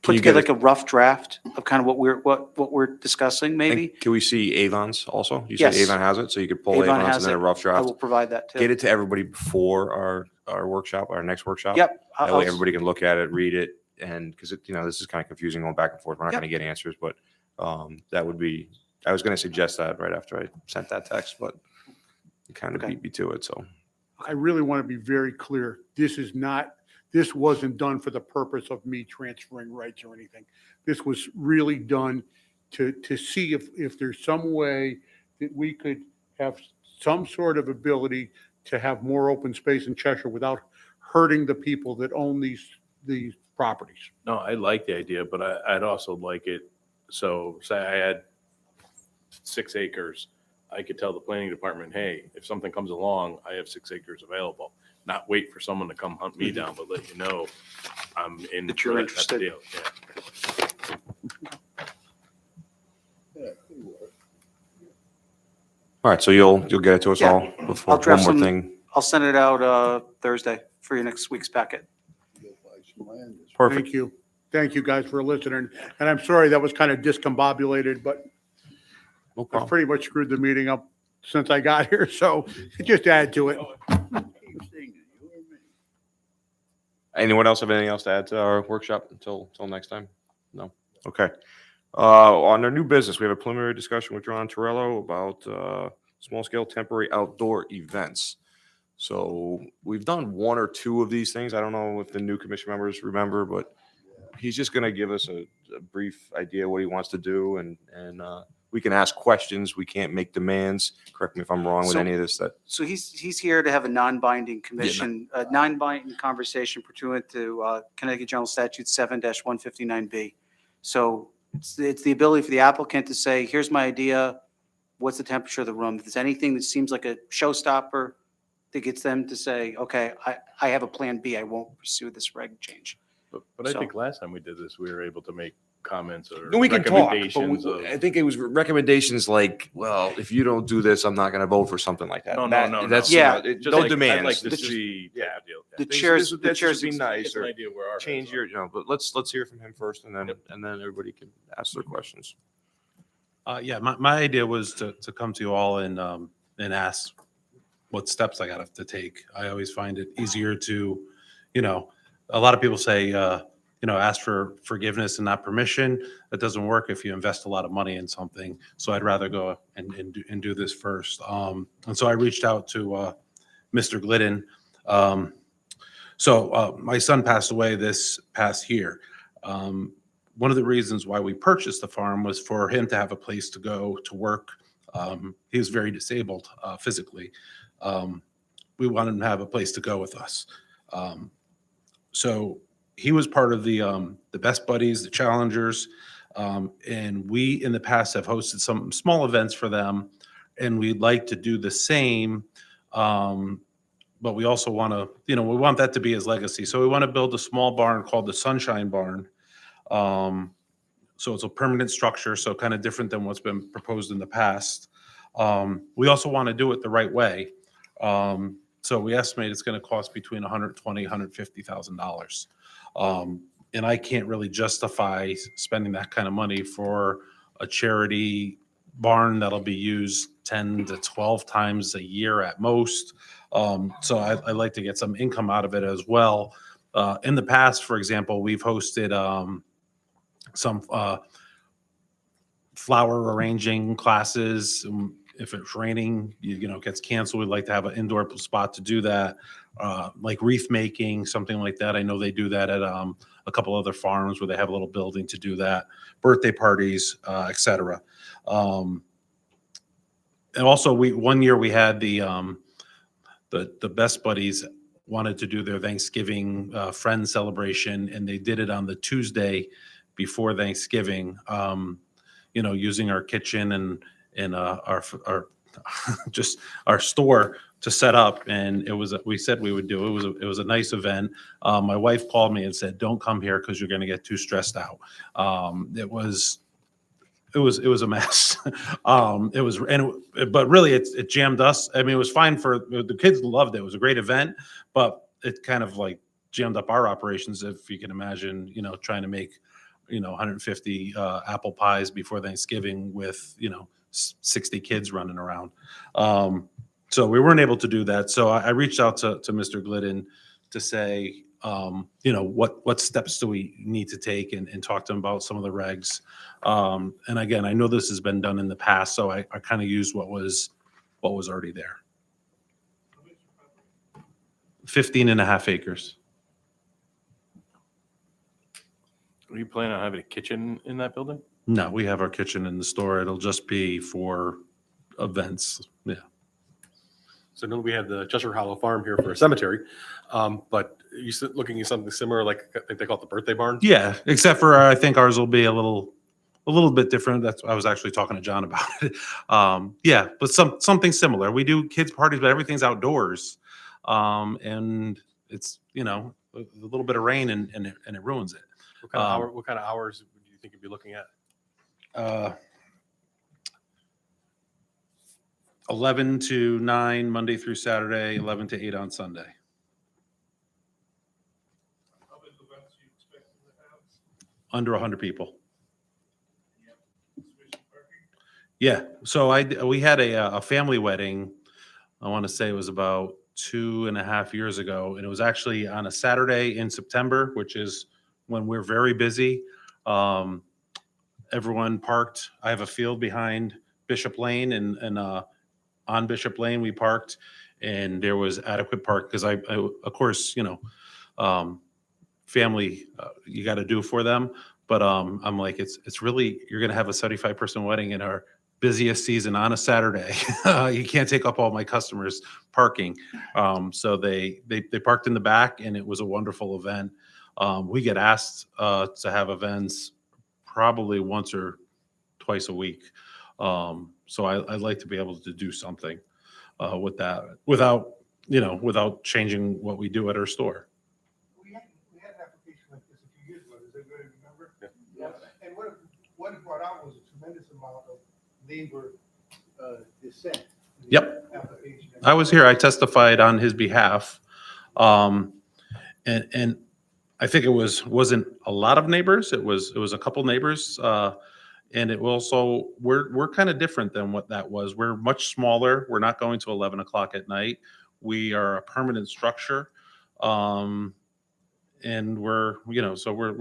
put you together get like a rough draft of kind of what we're discussing, maybe. And can we see Avon's also? You said Yes. Avon has it, so you could pull Avon Avon's has and then a it. rough I draft. will provide that too. Get it to everybody before our workshop, our next workshop. Yep. That way everybody can look at it, read it, and because this is kind of confusing going back and forth. We're not Yep. going to get answers, but that would be. I was going to suggest that right after I sent that text, but you kind of Okay. beat me to it. So I really want to be very clear. This wasn't done for the purpose of me transferring rights or anything. This was really done to see if there's some way that we could have some sort of ability to have more open space in Cheshire without hurting the people that own these properties. No, I like the idea, but I'd also like it, so say I had 6 acres, I could tell the planning department, hey, if something comes along, I have 6 acres available. Not wait for someone to come hunt me down, but let you know I'm in. That you're for that type of interested. deal. Yeah. all right, so you'll get it to us Yeah. all before I'll draft one more some- thing. I'll send it out Thursday for your next week's packet. Perfect. Thank you. Thank you guys for listening. And I'm sorry that was kind of discombobulated, but No I problem. pretty much screwed the meeting up since I got here, so just add to it. Anyone else have anything else to add to our workshop until next time? No? Okay. On our new business, we have a preliminary discussion with John Torello about small-scale temporary outdoor events. So we've done 1 or 2 of these things. I don't know if the new commission members remember, but he's just going to give us a brief idea what he wants to do, and we can ask questions. We can't make demands. Correct me if I'm wrong with So- any of this. So he's here to have a non-binding commission, a non-binding conversation pursuant to Connecticut General Statute 7-159B. So it's the ability for the applicant to say, here's my idea, what's the temperature of the room? If there's anything that seems like a showstopper, that gets them to say, okay, I have a plan B, I won't pursue this reg change. But I So- think last time we did this, we were able to make comments or No, we can talk, but recommendations of. I think it was recommendations like, well, if you don't do this, I'm not going to vote for something like that. No, That- no. That's, Yeah. you know, Just no like- I'd demands. like to This is- see, yeah, deal. The things- chairs, this the would chairs. be Get nice, an or idea where our change heads your, are. but let's hear from him first, and then everybody can ask their questions. Yeah, my idea was to come to you all and ask what steps I got to take. I always find it easier to, a lot of people say, ask for forgiveness and not permission. That doesn't work if you invest a lot of money in something. So I'd rather go and do this first. And so I reached out to Mr. Glidden. So my son passed away this past year. One of the reasons why we purchased the farm was for him to have a place to go to work. He was very disabled physically. We wanted him to have a place to go with us. So he was part of the Best Buddies, the Challengers, and we in the past have hosted some small events for them, and we'd like to do the same. But we also want to, we want that to be his legacy. So we want to build a small barn called the Sunshine Barn. So it's a permanent structure, so kind of different than what's been proposed in the past. We also want to do it the right way. So we estimate it's going to cost between $120,000 and $150,000. And I can't really justify spending that kind of money for a charity barn that'll be used 10 to 12 times a year at most. So I like to get some income out of it as well. In the past, for example, we've hosted some flower arranging classes. If it's raining, it gets canceled. We'd like to have an indoor spot to do that, like wreath making, something like that. I know they do that at a couple other farms where they have a little building to do that, birthday parties, etc. And also, one year we had the Best Buddies wanted to do their Thanksgiving friend celebration, and they did it on the Tuesday before Thanksgiving. Using our kitchen and our just our store to set up, and we said we would do it. It was a nice event. My wife called me and said, "Don't come here because you're going to get too stressed out." It was a mess. But really it jammed us. I mean, it was fine for the kids loved it. It was a great event, but it kind of like jammed up our operations, if you can imagine, trying to make 150 apple pies before Thanksgiving with, 60 kids running around. So we weren't able to do that. So I reached out to Mr. Glidden to say, what steps do we need to take and talk to him about some of the regs. And again, I know this has been done in the past, so I kind of used what was already there. 15 and a half acres. Are you planning on having a kitchen in that building? No, we have our kitchen in the store. It'll just be for events. Yeah. So no, we have the Cheshire Hollow Farm here for a cemetery, but you said looking at something similar, like I think they call it the birthday barn. Yeah, except for I think ours will be a little bit different. That's I was actually talking to John about it. Yeah, but something similar. We do kids parties, but everything's outdoors, and it's a little bit of rain and it ruins it. What kind of hours do you think you'd be looking at? 11 to 9 Monday through Saturday, 11 to 8 on Sunday. How many events you expect to have? Under 100 people. Sufficient parking? Yeah. So we had a family wedding. I want to say it was about 2.5 years ago, and it was actually on a Saturday in September, which is when we're very busy. Everyone parked. I have a field behind Bishop Lane, and on Bishop Lane we parked, and there was adequate park because I of course family you got to do for them, but I'm like it's really you're gonna have a 75-person wedding in our busiest season on a Saturday. You can't take up all my customers parking. So they parked in the back, and it was a wonderful event. We get asked to have events probably once or twice a week. So I'd like to be able to do something with that without changing what we do at our store. We had an application like this a few years ago. Does everybody remember? Yeah. And what it brought out was a tremendous amount of neighbor dissent. in the Yep. application. I was here. I testified on his behalf. And I think it wasn't a lot of neighbors. It was a couple neighbors. And it also, we're kind of different than what that was. We're much smaller. We're not going to 11 o'clock at night. We are a permanent structure. And we're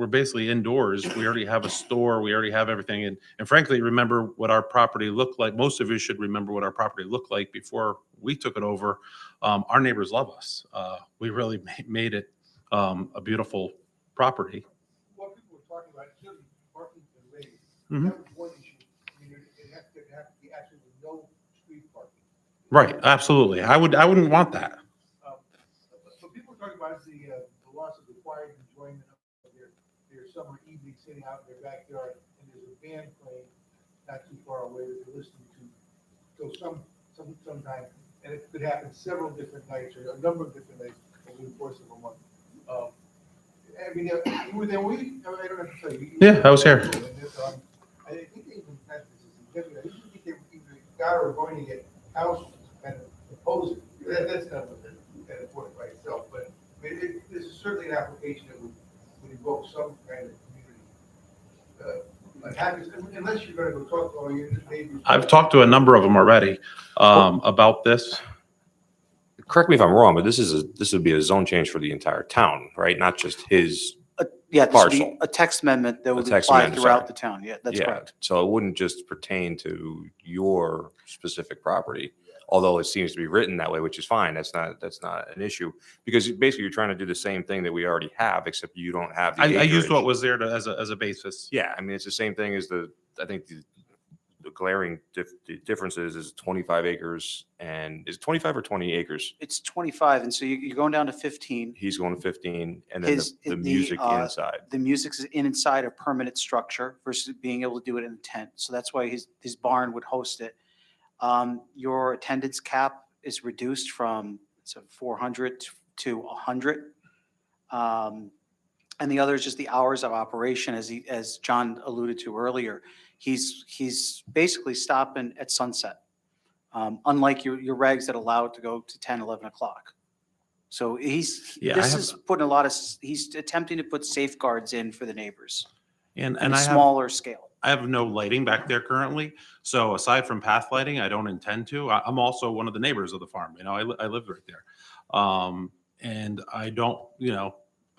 basically indoors. We already have a store. We already have everything. And frankly, remember what our property looked like. Most of you should remember what our property looked like before we took it over. Our neighbors love us. We really made it a beautiful property. What people were talking about, is really parking and raised. Mhm. That was one issue. I mean, it has to be actually no street parking. Right, absolutely. I wouldn't want that. What people are talking about is the loss of the quiet enjoyment of their summer evening sitting out in their backyard, and there's a band playing not too far away that they're listening to. So sometime, and it could happen several different nights or a number of different nights over the course of a month. I mean, you were there, I don't have to tell you. Yeah, I was here. And I think they even had this as a deputy. I usually think they either got or were going to get counsel to kind of oppose it. That's kind of an important by itself, but I mean, this is certainly an application that would invoke some kind of community. Unless you're going to go talk to all your neighbors. I've talked to a number of them already about this. Correct me if I'm wrong, but this would be a zone change for the entire town, right? Not just his. Yeah, this would be Parcel. a text amendment that would text apply amendment, throughout sorry. the town. Yeah, that's Yeah, correct. so it wouldn't just pertain to your specific property, although it seems to be written that way, which is fine. That's not an issue. Because basically you're trying to do the same thing that we already have, except you don't have the I used acreage. what was there as a basis. Yeah, I mean, it's the same thing as I think the glaring differences is 25 acres and is it 25 or 20 acres? It's 25, and so you're going down to 15. He's going to 15 and then His- the the, music inside. The music's inside a permanent structure versus being able to do it in a tent. So that's why his barn would host it. Your attendance cap is reduced from 400 to 100. And the other is just the hours of operation, as John alluded to earlier. He's basically stopping at sunset, unlike your regs that allow it to go to 10, 11 o'clock. So Yeah, he's attempting to put safeguards in for the neighbors. and And a I have, smaller scale. I have no lighting back there currently. So aside from path lighting, I don't intend to. I'm also one of the neighbors of the farm. You know, I live right there. And I don't, you know,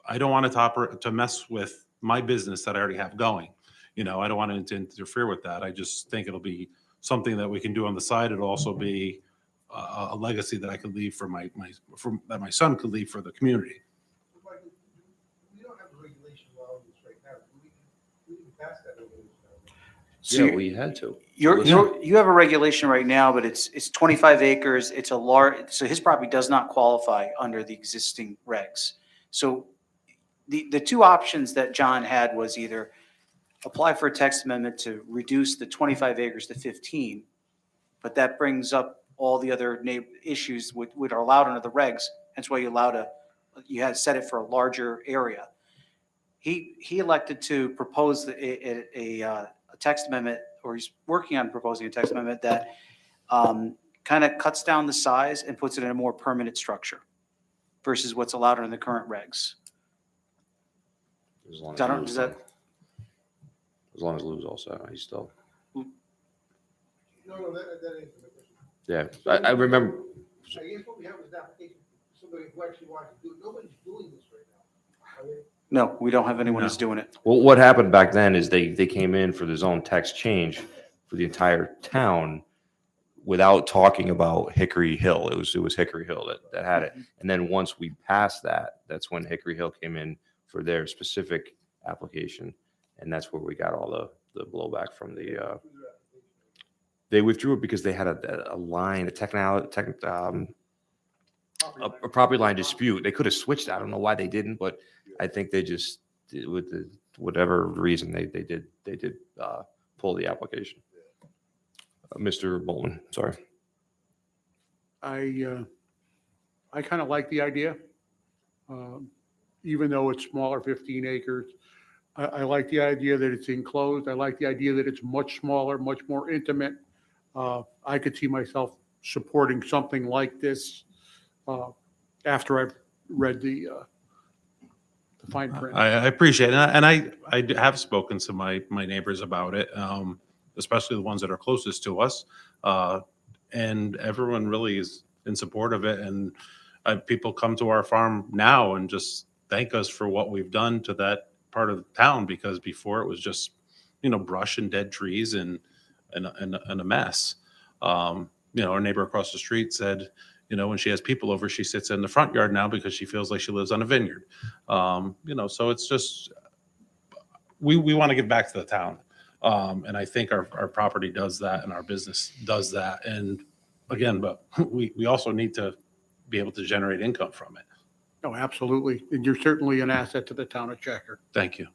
I don't want it to mess with my business that I already have going. You know, I don't want it to interfere with that. I just think it'll be something that we can do on the side. It'll also be a legacy that I could leave for that my son could leave for the community. Michael, we don't have a regulation allowing this right now. We can pass that regulation. So Yeah, we had to. you have a regulation right now, but it's 25 acres. It's a large, so his property does not qualify under the existing regs. So the two options that John had was either apply for a text amendment to reduce the 25 acres to 15, but that brings up all the other issues which are allowed under the regs. That's why you had set it for a larger area. He elected to propose a text amendment, or he's working on proposing a text amendment that kind of cuts down the size and puts it in a more permanent structure versus what's allowed under the current regs. As long I don't- Lou's does that- done. As long as Lou's all set, he's still. No, that ain't the question. Yeah, I remember. I guess what we have is an application, somebody who actually wants to do it. Nobody's doing this right now. I mean, No, we don't have anyone No. who's doing it. Well, what happened back then is they came in for the zone text change for the entire town without talking about Hickory Hill. It was Hickory Hill that had it. And then once we passed that, that's when Hickory Hill came in for their specific application. And that's where we got all the blowback from they withdrew it because they had a line, a property line dispute. They could have switched. I don't know why they didn't, but I think they just, with whatever reason, they did pull the application. Mr. Bowman, sorry. I kind of like the idea. Even though it's smaller, 15 acres. I like the idea that it's enclosed. I like the idea that it's much smaller, much more intimate. I could see myself supporting something like this after I've read the fine print. I appreciate it. And I have spoken to my neighbors about it, especially the ones that are closest to us. And everyone really is in support of it. And people come to our farm now and just thank us for what we've done to that part of the town, because before it was just, you know, brush and dead trees and a mess. Our neighbor across the street said, you know, when she has people over, she sits in the front yard now because she feels like she lives on a vineyard. So it's just, we want to give back to the town. And I think our property does that and our business does that. And again, but we also need to be able to generate income from it. Oh, absolutely. And you're certainly an asset to the town of Checker. Thank you.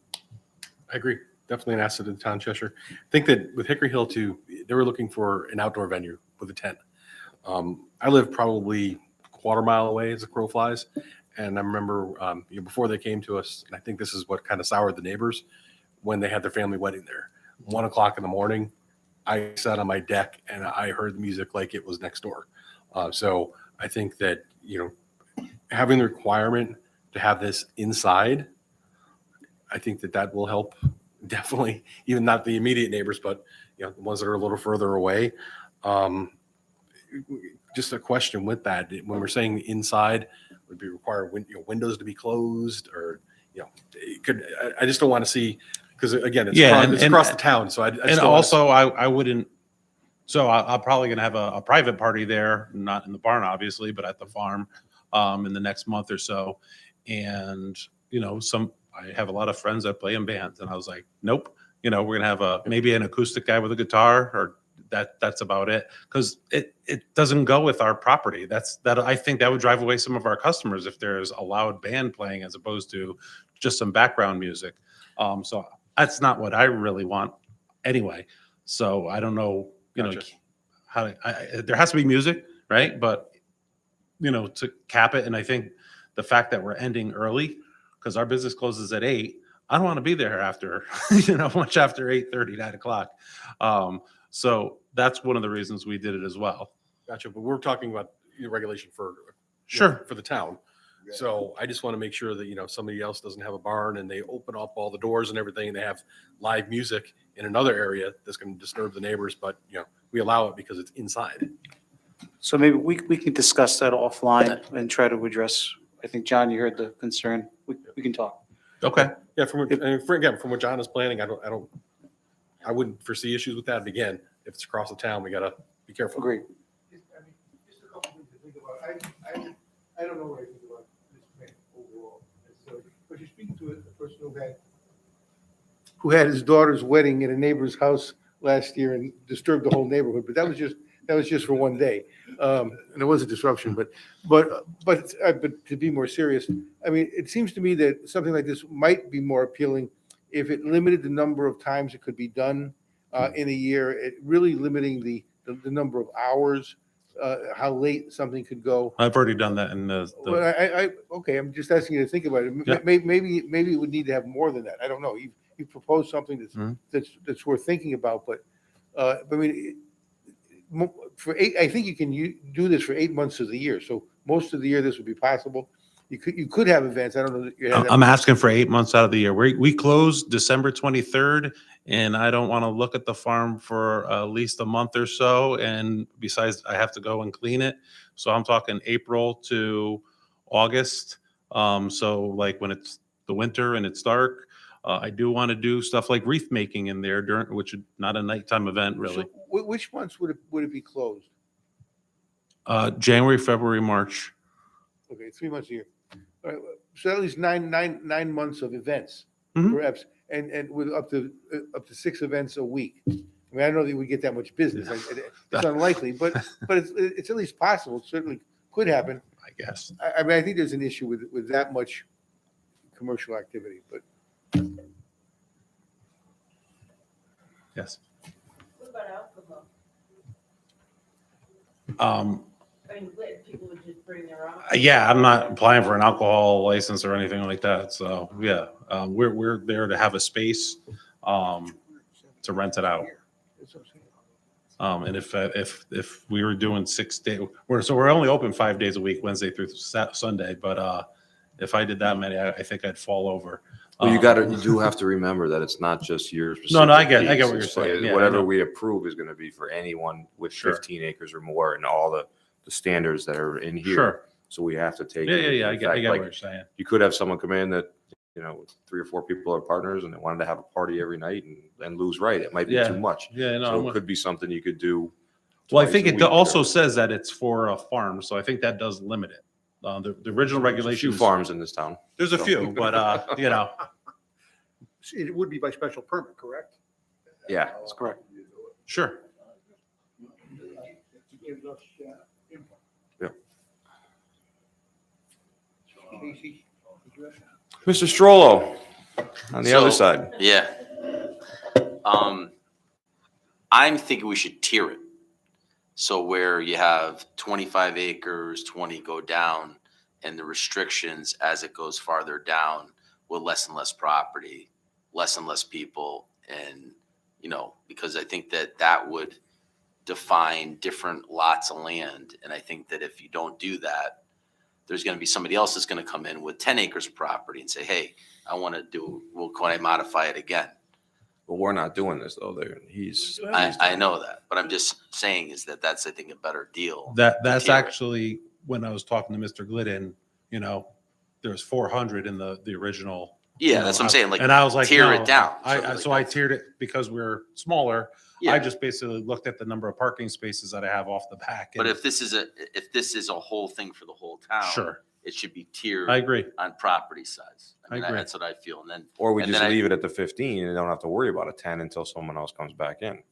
I agree. Definitely an asset to the town of Cheshire. I think that with Hickory Hill too, they were looking for an outdoor venue with a tent. I live probably a quarter mile away as a crow flies. And I remember before they came to us, and I think this is what kind of soured the neighbors when they had their family wedding there. 1 o'clock in the morning, I sat on my deck and I heard the music like it was next door. So I think that, having the requirement to have this inside, I think that will help definitely, even not the immediate neighbors, but the ones that are a little further away. Just a question with that, when we're saying inside would be required windows to be closed, or it could, I just don't want to see, because again, it's across the town. So I just and don't wanna also I wouldn't, so I'm probably going to have a private party there, not in the barn, obviously, but at the farm in the next month or so. And, I have a lot of friends that play in bands, and I was like, nope, we're going to have maybe an acoustic guy with a guitar, or that's about it. Cause it doesn't go with our property. I think that would drive away some of our customers if there's a loud band playing as opposed to just some background music. So that's not what I really want anyway. So I don't know, Gotcha. how there has to be music, right? But to cap it. And I think the fact that we're ending early, because our business closes at 8, I don't want to be there after, much after 8:30, 9 o'clock. So that's one of the reasons we did it as well. Gotcha. But we're talking about regulation for Sure. for the town. So I just want to make sure that, somebody else doesn't have a barn and they open up all the doors and everything and they have live music in another area that's going to disturb the neighbors, but, we allow it because it's inside. So maybe we can discuss that offline and try to address, I think, John, you heard the concern. We can talk. Okay. Yeah, from what John is planning, I wouldn't foresee issues with that. And again, if it's across the town, we got to be careful. Agreed. Just a couple things to think about. I don't know what I think about this plan overall, necessarily, but you're speaking to a person who had his daughter's wedding at a neighbor's house last year and disturbed the whole neighborhood, but that was just for one day. And it was a disruption, but to be more serious, I mean, it seems to me that something like this might be more appealing if it limited the number of times it could be done in a year, it really limiting the number of hours, how late something could go. I've already done that in Well, the okay, I'm just asking you to think about it. Yeah. Maybe it would need to have more than that. I don't know. You proposed something Mhm. that's worth thinking about, but I mean, I think you can do this for 8 months of the year. So most of the year, this would be possible. You could have events. I don't know. That you have that- I'm asking for 8 months out of the year. We close December 23rd, and I don't want to look at the farm for at least a month or so. And besides, I have to go and clean it. So I'm talking April to August. So like when it's the winter and it's dark, I do want to do stuff like wreath making in there which is not a nighttime event really. So which months would it be closed? January, February, March. Okay, 3 months a year. All right, so at least nine months of events, Mhm. perhaps, and with up to 6 events a week. I mean, I don't know that we get that much business. It's unlikely, but it's at least possible. It certainly could happen. I guess. I mean, I think there's an issue with that much commercial activity, but Yes. What about alcohol? I mean, people would just bring their own. Yeah, I'm not applying for an alcohol license or anything like that. So yeah, we're there to have a space to rent it out. And if we were doing 6 days, we're only open 5 days a week, Wednesday through Sunday. But if I did that many, I think I'd fall over. Well, you do have to remember that it's not just yours. No, I get what you're saying. Yeah, I Whatever know. we approve is going to be for anyone with Sure. 15 acres or more and all the standards that are in here. Sure. So we have to take. Yeah. I in get fact, what like, you're saying. you could have someone come in that, 3 or 4 people are partners and they wanted to have a party every night and lose right. It might be Yeah. too much. Yeah, no. So it could be something you could do. Well, I twice think a it week or- also says that it's for a farm, so I think that does limit it. The original There's a few regulations. farms in this town. There's a So- few, but It would be by special permit, correct? Yeah. That's correct. sure. Gives us input. Mr. Strollo, on the other So- side. Yeah. I'm thinking we should tier it. So where you have 25 acres, 20 go down, and the restrictions as it goes farther down with less and less property, less and less people. And, because I think that would define different lots of land. And I think that if you don't do that, there's going to be somebody else that's going to come in with 10 acres of property and say, hey, I want to can I modify it again? But we're not doing this though. I know that, but I'm just saying is that's, I think, a better deal. That's tier it. actually when I was talking to Mr. Glidden, there's 400 in the original. Yeah, that's what I'm saying. Like, and I was like, tear no. it down. So I tiered it because we're smaller. Yeah. I just basically looked at the number of parking spaces that I have off the back. But and- if this is a whole thing for the whole town, Sure, it should be tiered I agree. on property size. I agree. That's what I feel. And then, Or we And just then I- leave it at the 15 and don't have to worry about a 10 until someone else comes back in.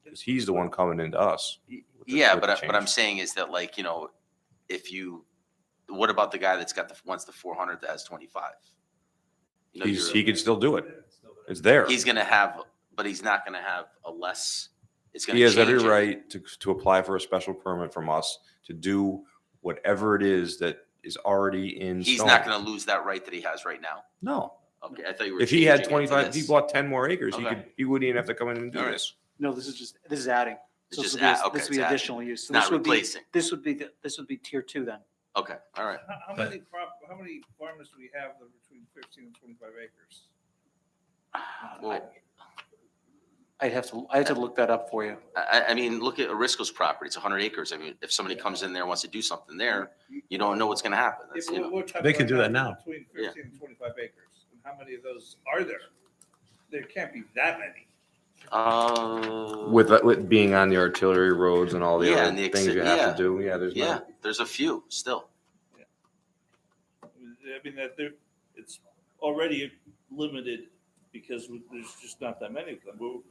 Because he's the one coming into us. with the- yeah, with but the what I'm change. saying is that, like, what about the guy that's wants the 400 that has 25? He could still do it. It's there. He's going to have, but he's not going to have a less. It's going He to has every change it. right to apply for a special permit from us to do whatever it is that is already in He's stone. not going to lose that right that he has right now. No. Okay, I thought you were. If he had changing it to 25, if he this. bought 10 more acres, Okay. he wouldn't even have to come in and do All right. this. No, this is adding. It's So just this would be, okay, this would be it's adding. additional use. So Not this would be- replacing. This would be tier 2 then. Okay, all right. How many farmers do we have that are between 15 and 25 acres? Well, I have to look that up for you. I mean, look at Arisco's property. It's 100 acres. I mean, if somebody comes in there and wants to do something there, you don't know what's going to happen. Yeah, That's, but you know. we're talking They can do right that now. Between 15 and 25 acres. And how many of those are there? There can't be that many. With being on the artillery roads and all the Yeah, other and the things you exit- have yeah. to do, there's Yeah, not. there's a few still. I mean, that there, it's already limited because there's just not that many of them.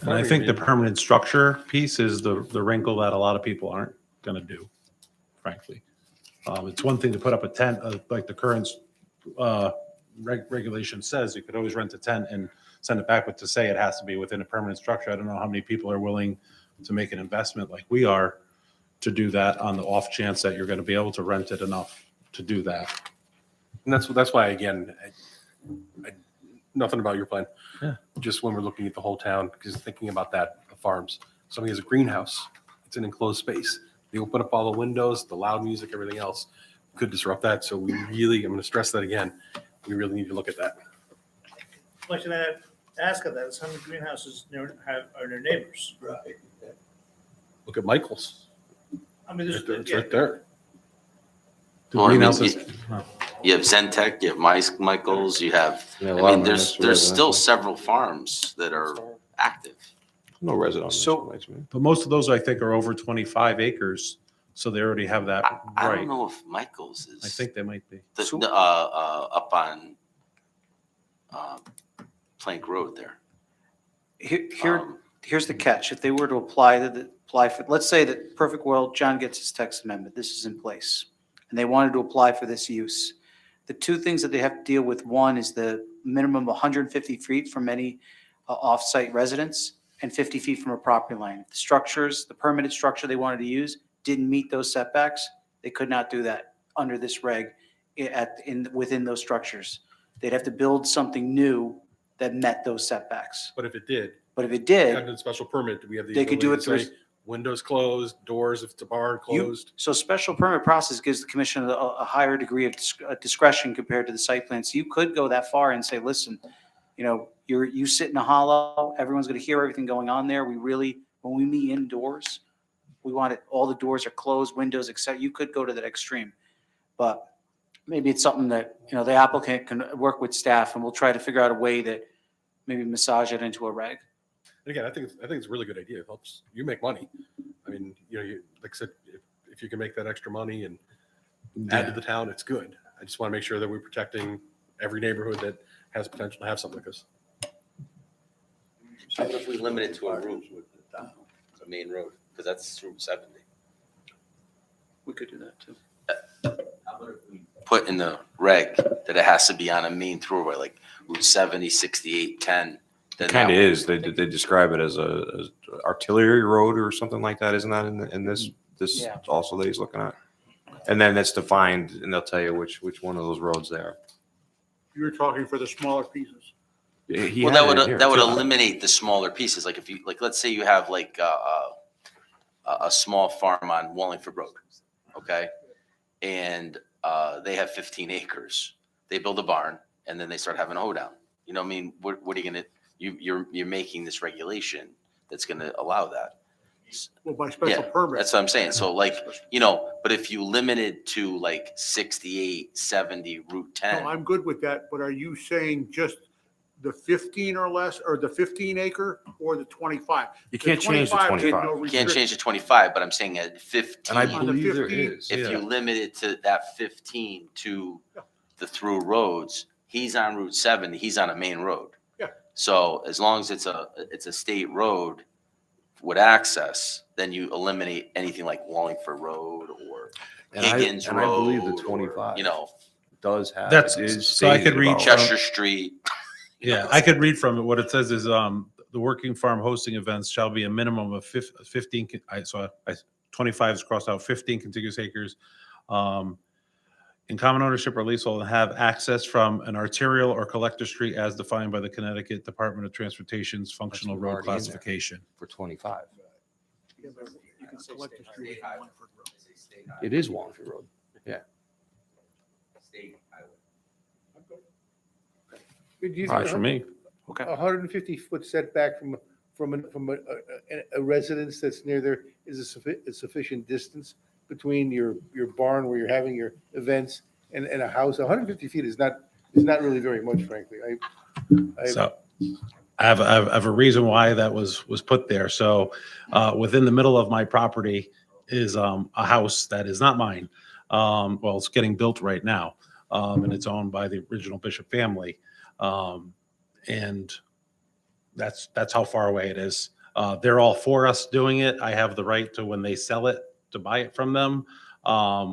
And I think the permanent structure piece is the wrinkle that a lot of people aren't gonna do, frankly. It's one thing to put up a tent, like the current regulation says, you could always rent a tent and send it back, but to say it has to be within a permanent structure, I don't know how many people are willing to make an investment like we are to do that on the off chance that you're gonna be able to rent it enough to do that. And that's why, again, nothing about your plan. Yeah. Just when we're looking at the whole town, because thinking about that, the farms, somebody has a greenhouse, it's an enclosed space. They open up all the windows, the loud music, everything else could disrupt that. So we really, I'm going to stress that again, we really need to look at that. Question I ask of that is how many greenhouses are their neighbors? Right. Look at Michael's. I mean, there's. It's right there. The Well, I mean, greenhouses- You have Zentech, you have Michael's, you have, Yeah, a I lot mean, of there's them, that's still residential. several farms that are active. No residential. So- rights, man. But most of those, I think, are over 25 acres, so they already have that I don't right. know if Michael's is. I think they might be. Up on, Plank Road there. Um, Here's the catch. If they were to apply for, let's say that perfect world, John gets his text amendment, this is in place, and they wanted to apply for this use. The two things that they have to deal with, one is the minimum 150 feet from any off-site residence and 50 feet from a property line. If the structures, the permitted structure they wanted to use didn't meet those setbacks, they could not do that under this reg within those structures. They'd have to build something new that met those setbacks. But if it did, But if it did, under the special permit, do we have the They could do ability it to through- say windows closed, doors if it's a barn closed? so special permit process gives the commission a higher degree of discretion compared to the site plan. So you could go that far and say, listen, you sit in a hollow, everyone's gonna hear everything going on there. We really, when we meet indoors, we want it, all the doors are closed, windows, et cetera. You could go to that extreme. But maybe it's something that, the applicant can work with staff and we'll try to figure out a way that maybe massage it into a reg. And again, I think it's a really good idea. It helps you make money. I mean, like I said, if you can make that extra money and add to the town, it's good. I just want to make sure that we're protecting every neighborhood that has potential to have something like this. How about if we limit it to a route, a main road, because that's Route 70. We could do that too. Put in the reg that it has to be on a main throughway, like Route 70, 68, 10. then It kind of that- is. They describe it as a artillery road or something like that, isn't that in this Yeah. also that he's looking at? And then it's defined and they'll tell you which one of those roads they are. You're talking for the smaller pieces. He Well, had that it in would, here, that would too. eliminate the smaller pieces. Like if you, like, let's say you have like a small farm on Wallingford Road, okay? And they have 15 acres. They build a barn and then they start having a hoedown. You know what I mean? What are you gonna, you're making this regulation that's gonna allow that. Well, by special Yeah, permit. That's what I'm saying. So like, but if you limit it to like 68, 70, Route No, 10. I'm good with that, but are you saying just the 15 or less, or the 15 acre or the 25? You can't change the 25, there's no 25. You can't change to 25, but I'm saying at 15. And I On the believe there 15, is. If yeah. you limit it to that 15 to the through roads, he's on Route 70, he's on a main road. Yeah. So as long as it's a state road with access, then you eliminate anything like Wallingford Road or Higgins and I believe the Road, or, 25 does have. That's- it is so I could stated read about- Cheshire Street. Yeah, I could read from it. What it says is, the working farm hosting events shall be a minimum of 15, 25 is crossed out, 15 contiguous acres. In common ownership or leasehold and have access from an arterial or collector street as defined by the Connecticut Department of Transportation's functional road already in there. classification. For 25. Yeah, but You can say Collector state Street is Wallingford Road. It is Wallingford Road. Do you All right, think for me. Okay. 150-foot setback from a residence that's near there is a sufficient distance between your barn where you're having your events and a house? 150 feet is not really very much, frankly. So I have a reason why that was put there. So within the middle of my property is a house that is not mine. Well, it's getting built right now, and it's owned by the original Bishop family. And that's how far away it is. They're all for us doing it. I have the right to, when they sell it, to buy it from them,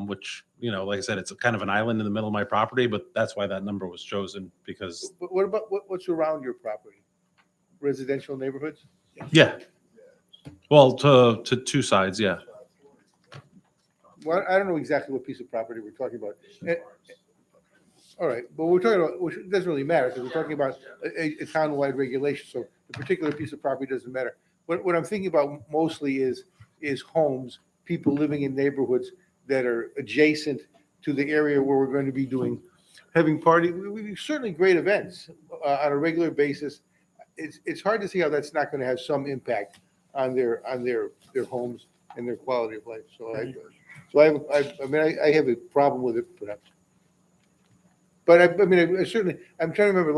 which, like I said, it's kind of an island in the middle of my property, but that's why that number was chosen, because, But what about, what's around your property? Residential neighborhoods? yeah. Well, to two sides, yeah. Well, I don't know exactly what piece of property we're talking about. All right, but we're talking about, which doesn't really matter, because we're talking about a town-wide regulation, so the particular piece of property doesn't matter. What I'm thinking about mostly is homes, people living in neighborhoods that are adjacent to the area where we're going to be having certainly great events on a regular basis. It's hard to see how that's not going to have some impact on their homes and their quality of life. So I have a problem with it, perhaps. But I certainly, I'm trying to remember,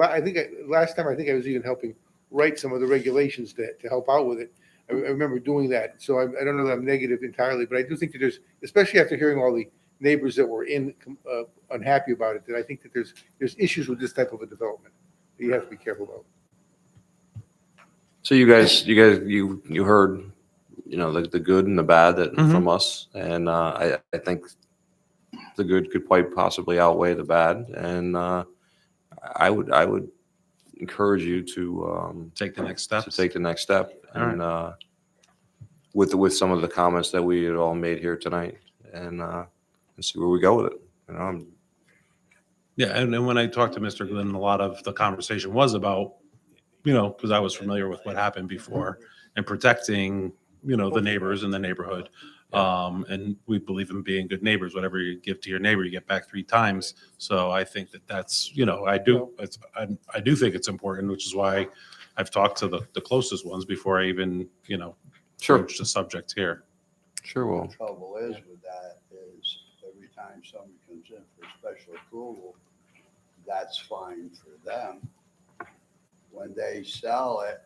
last time I think I was even helping write some of the regulations to help out with it. I remember doing that. So I don't know that I'm negative entirely, but I do think that there's, especially after hearing all the neighbors that were unhappy about it, that I think that there's issues with this type of a development that you have to be careful about. So you heard, the good and the bad that from us, and I think the good could quite possibly outweigh the bad, and I would encourage you to Take the next step. All and with some of the comments that we had all made here tonight, and see where we go with it. Yeah, and when I talked to Mr. Glenn, a lot of the conversation was about, because I was familiar with what happened before, and protecting, the neighbors in the neighborhood. And we believe in being good neighbors. Whatever you give to your neighbor, you get back 3 times. So I think that's, I do think it's important, which is why I've talked to the closest ones before I even, broach the subject here. Sure will. The trouble is with that is every time somebody comes in for special approval, that's fine for them. When they sell it,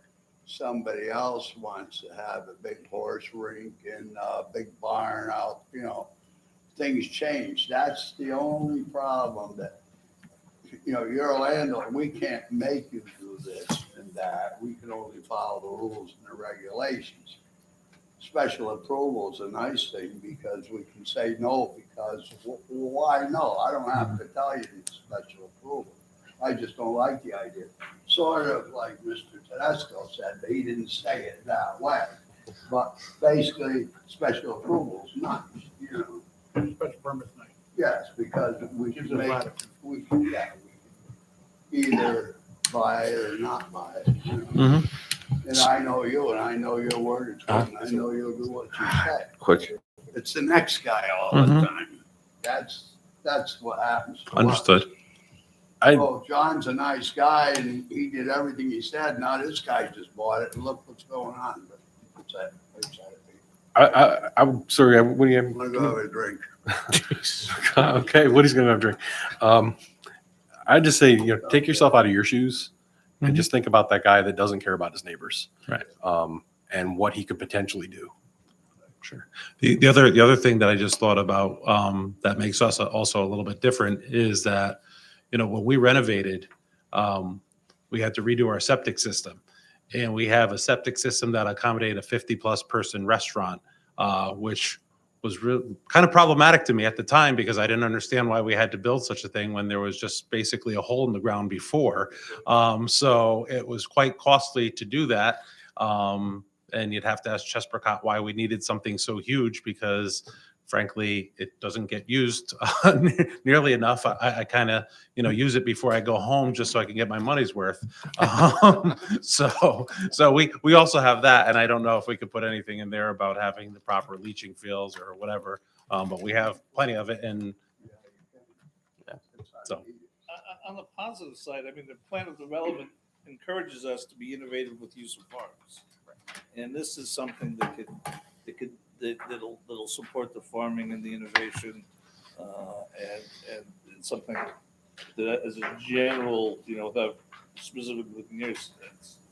somebody else wants to have a big horse rink and a big barn out, things change. That's the only problem that, you're a landlord. We can't make you do this and that. We can only follow the rules and the regulations. Special approval is a nice thing because we can say no because why no? I don't have to tell you it's special approval. I just don't like the idea. Sort of like Mr. Tedesco said, but he didn't say it that way. But basically, special approval is nice, Special permit's nice. Yes, because we Gives can us make, latitude. we can either buy it or not buy it. And I know you, and I know your word is good, and I know you'll do what you say. Quick. It's the next guy all the time. That's what happens. to us. Understood. Oh, John's a nice guy and he did everything he said. Now this guy just bought it and look what's going on. But what's that? I'm sorry, what do you I'm gonna go have a drink. Okay, Woody's gonna have a drink. I just say, take yourself out of your shoes and just think about that guy that doesn't care about his neighbors. Right. And what he could potentially do. Sure. The other thing that I just thought about that makes us also a little bit different is that, when we renovated, we had to redo our septic system. And we have a septic system that accommodated a 50+ person restaurant, which was kind of problematic to me at the time because I didn't understand why we had to build such a thing when there was just basically a hole in the ground before. So it was quite costly to do that. And you'd have to ask Chesprocott why we needed something so huge because frankly, it doesn't get used nearly enough. I kind of, use it before I go home just so I can get my money's worth. So we also have that, and I don't know if we could put anything in there about having the proper leaching fields or whatever, but we have plenty of it, and so. On the positive side, I mean, the plan of development encourages us to be innovative with use of farms. And this is something that'll support the farming and the innovation, and it's something that as a general, without specifically looking here,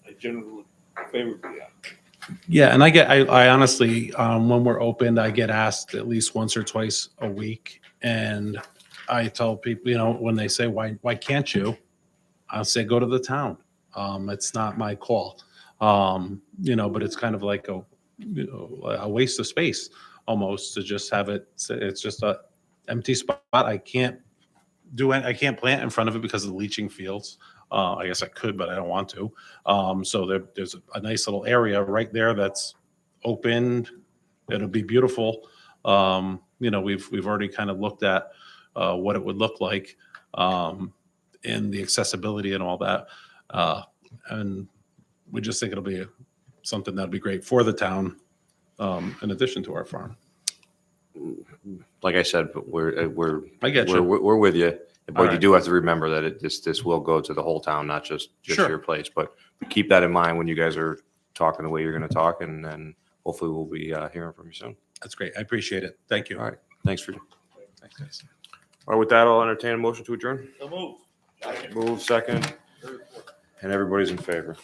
I generally look favorably on. Yeah, and I honestly, when we're opened, I get asked at least once or twice a week, and I tell people, when they say, why can't you? I'll say, go to the town. It's not my call. But it's kind of like a waste of space almost to just have it. It's just a empty spot. I can't plant in front of it because of the leaching fields. I guess I could, but I don't want to. So there's a nice little area right there that's opened. It'll be beautiful. We've already kind of looked at what it would look like, and the accessibility and all that. And we just think it'll be something that'll be great for the town, in addition to our farm. Like I said, but we're I get you. we're with you. But you right. do have to remember that this will go to the whole town, not just Sure. your place. But keep that in mind when you guys are talking the way you're going to talk, and then hopefully we'll be hearing from you soon. That's great. I appreciate it. Thank you. All right. Thanks for. Thanks, guys. All right. With that, I'll entertain a motion to adjourn. So move. Move second. And everybody's in favor.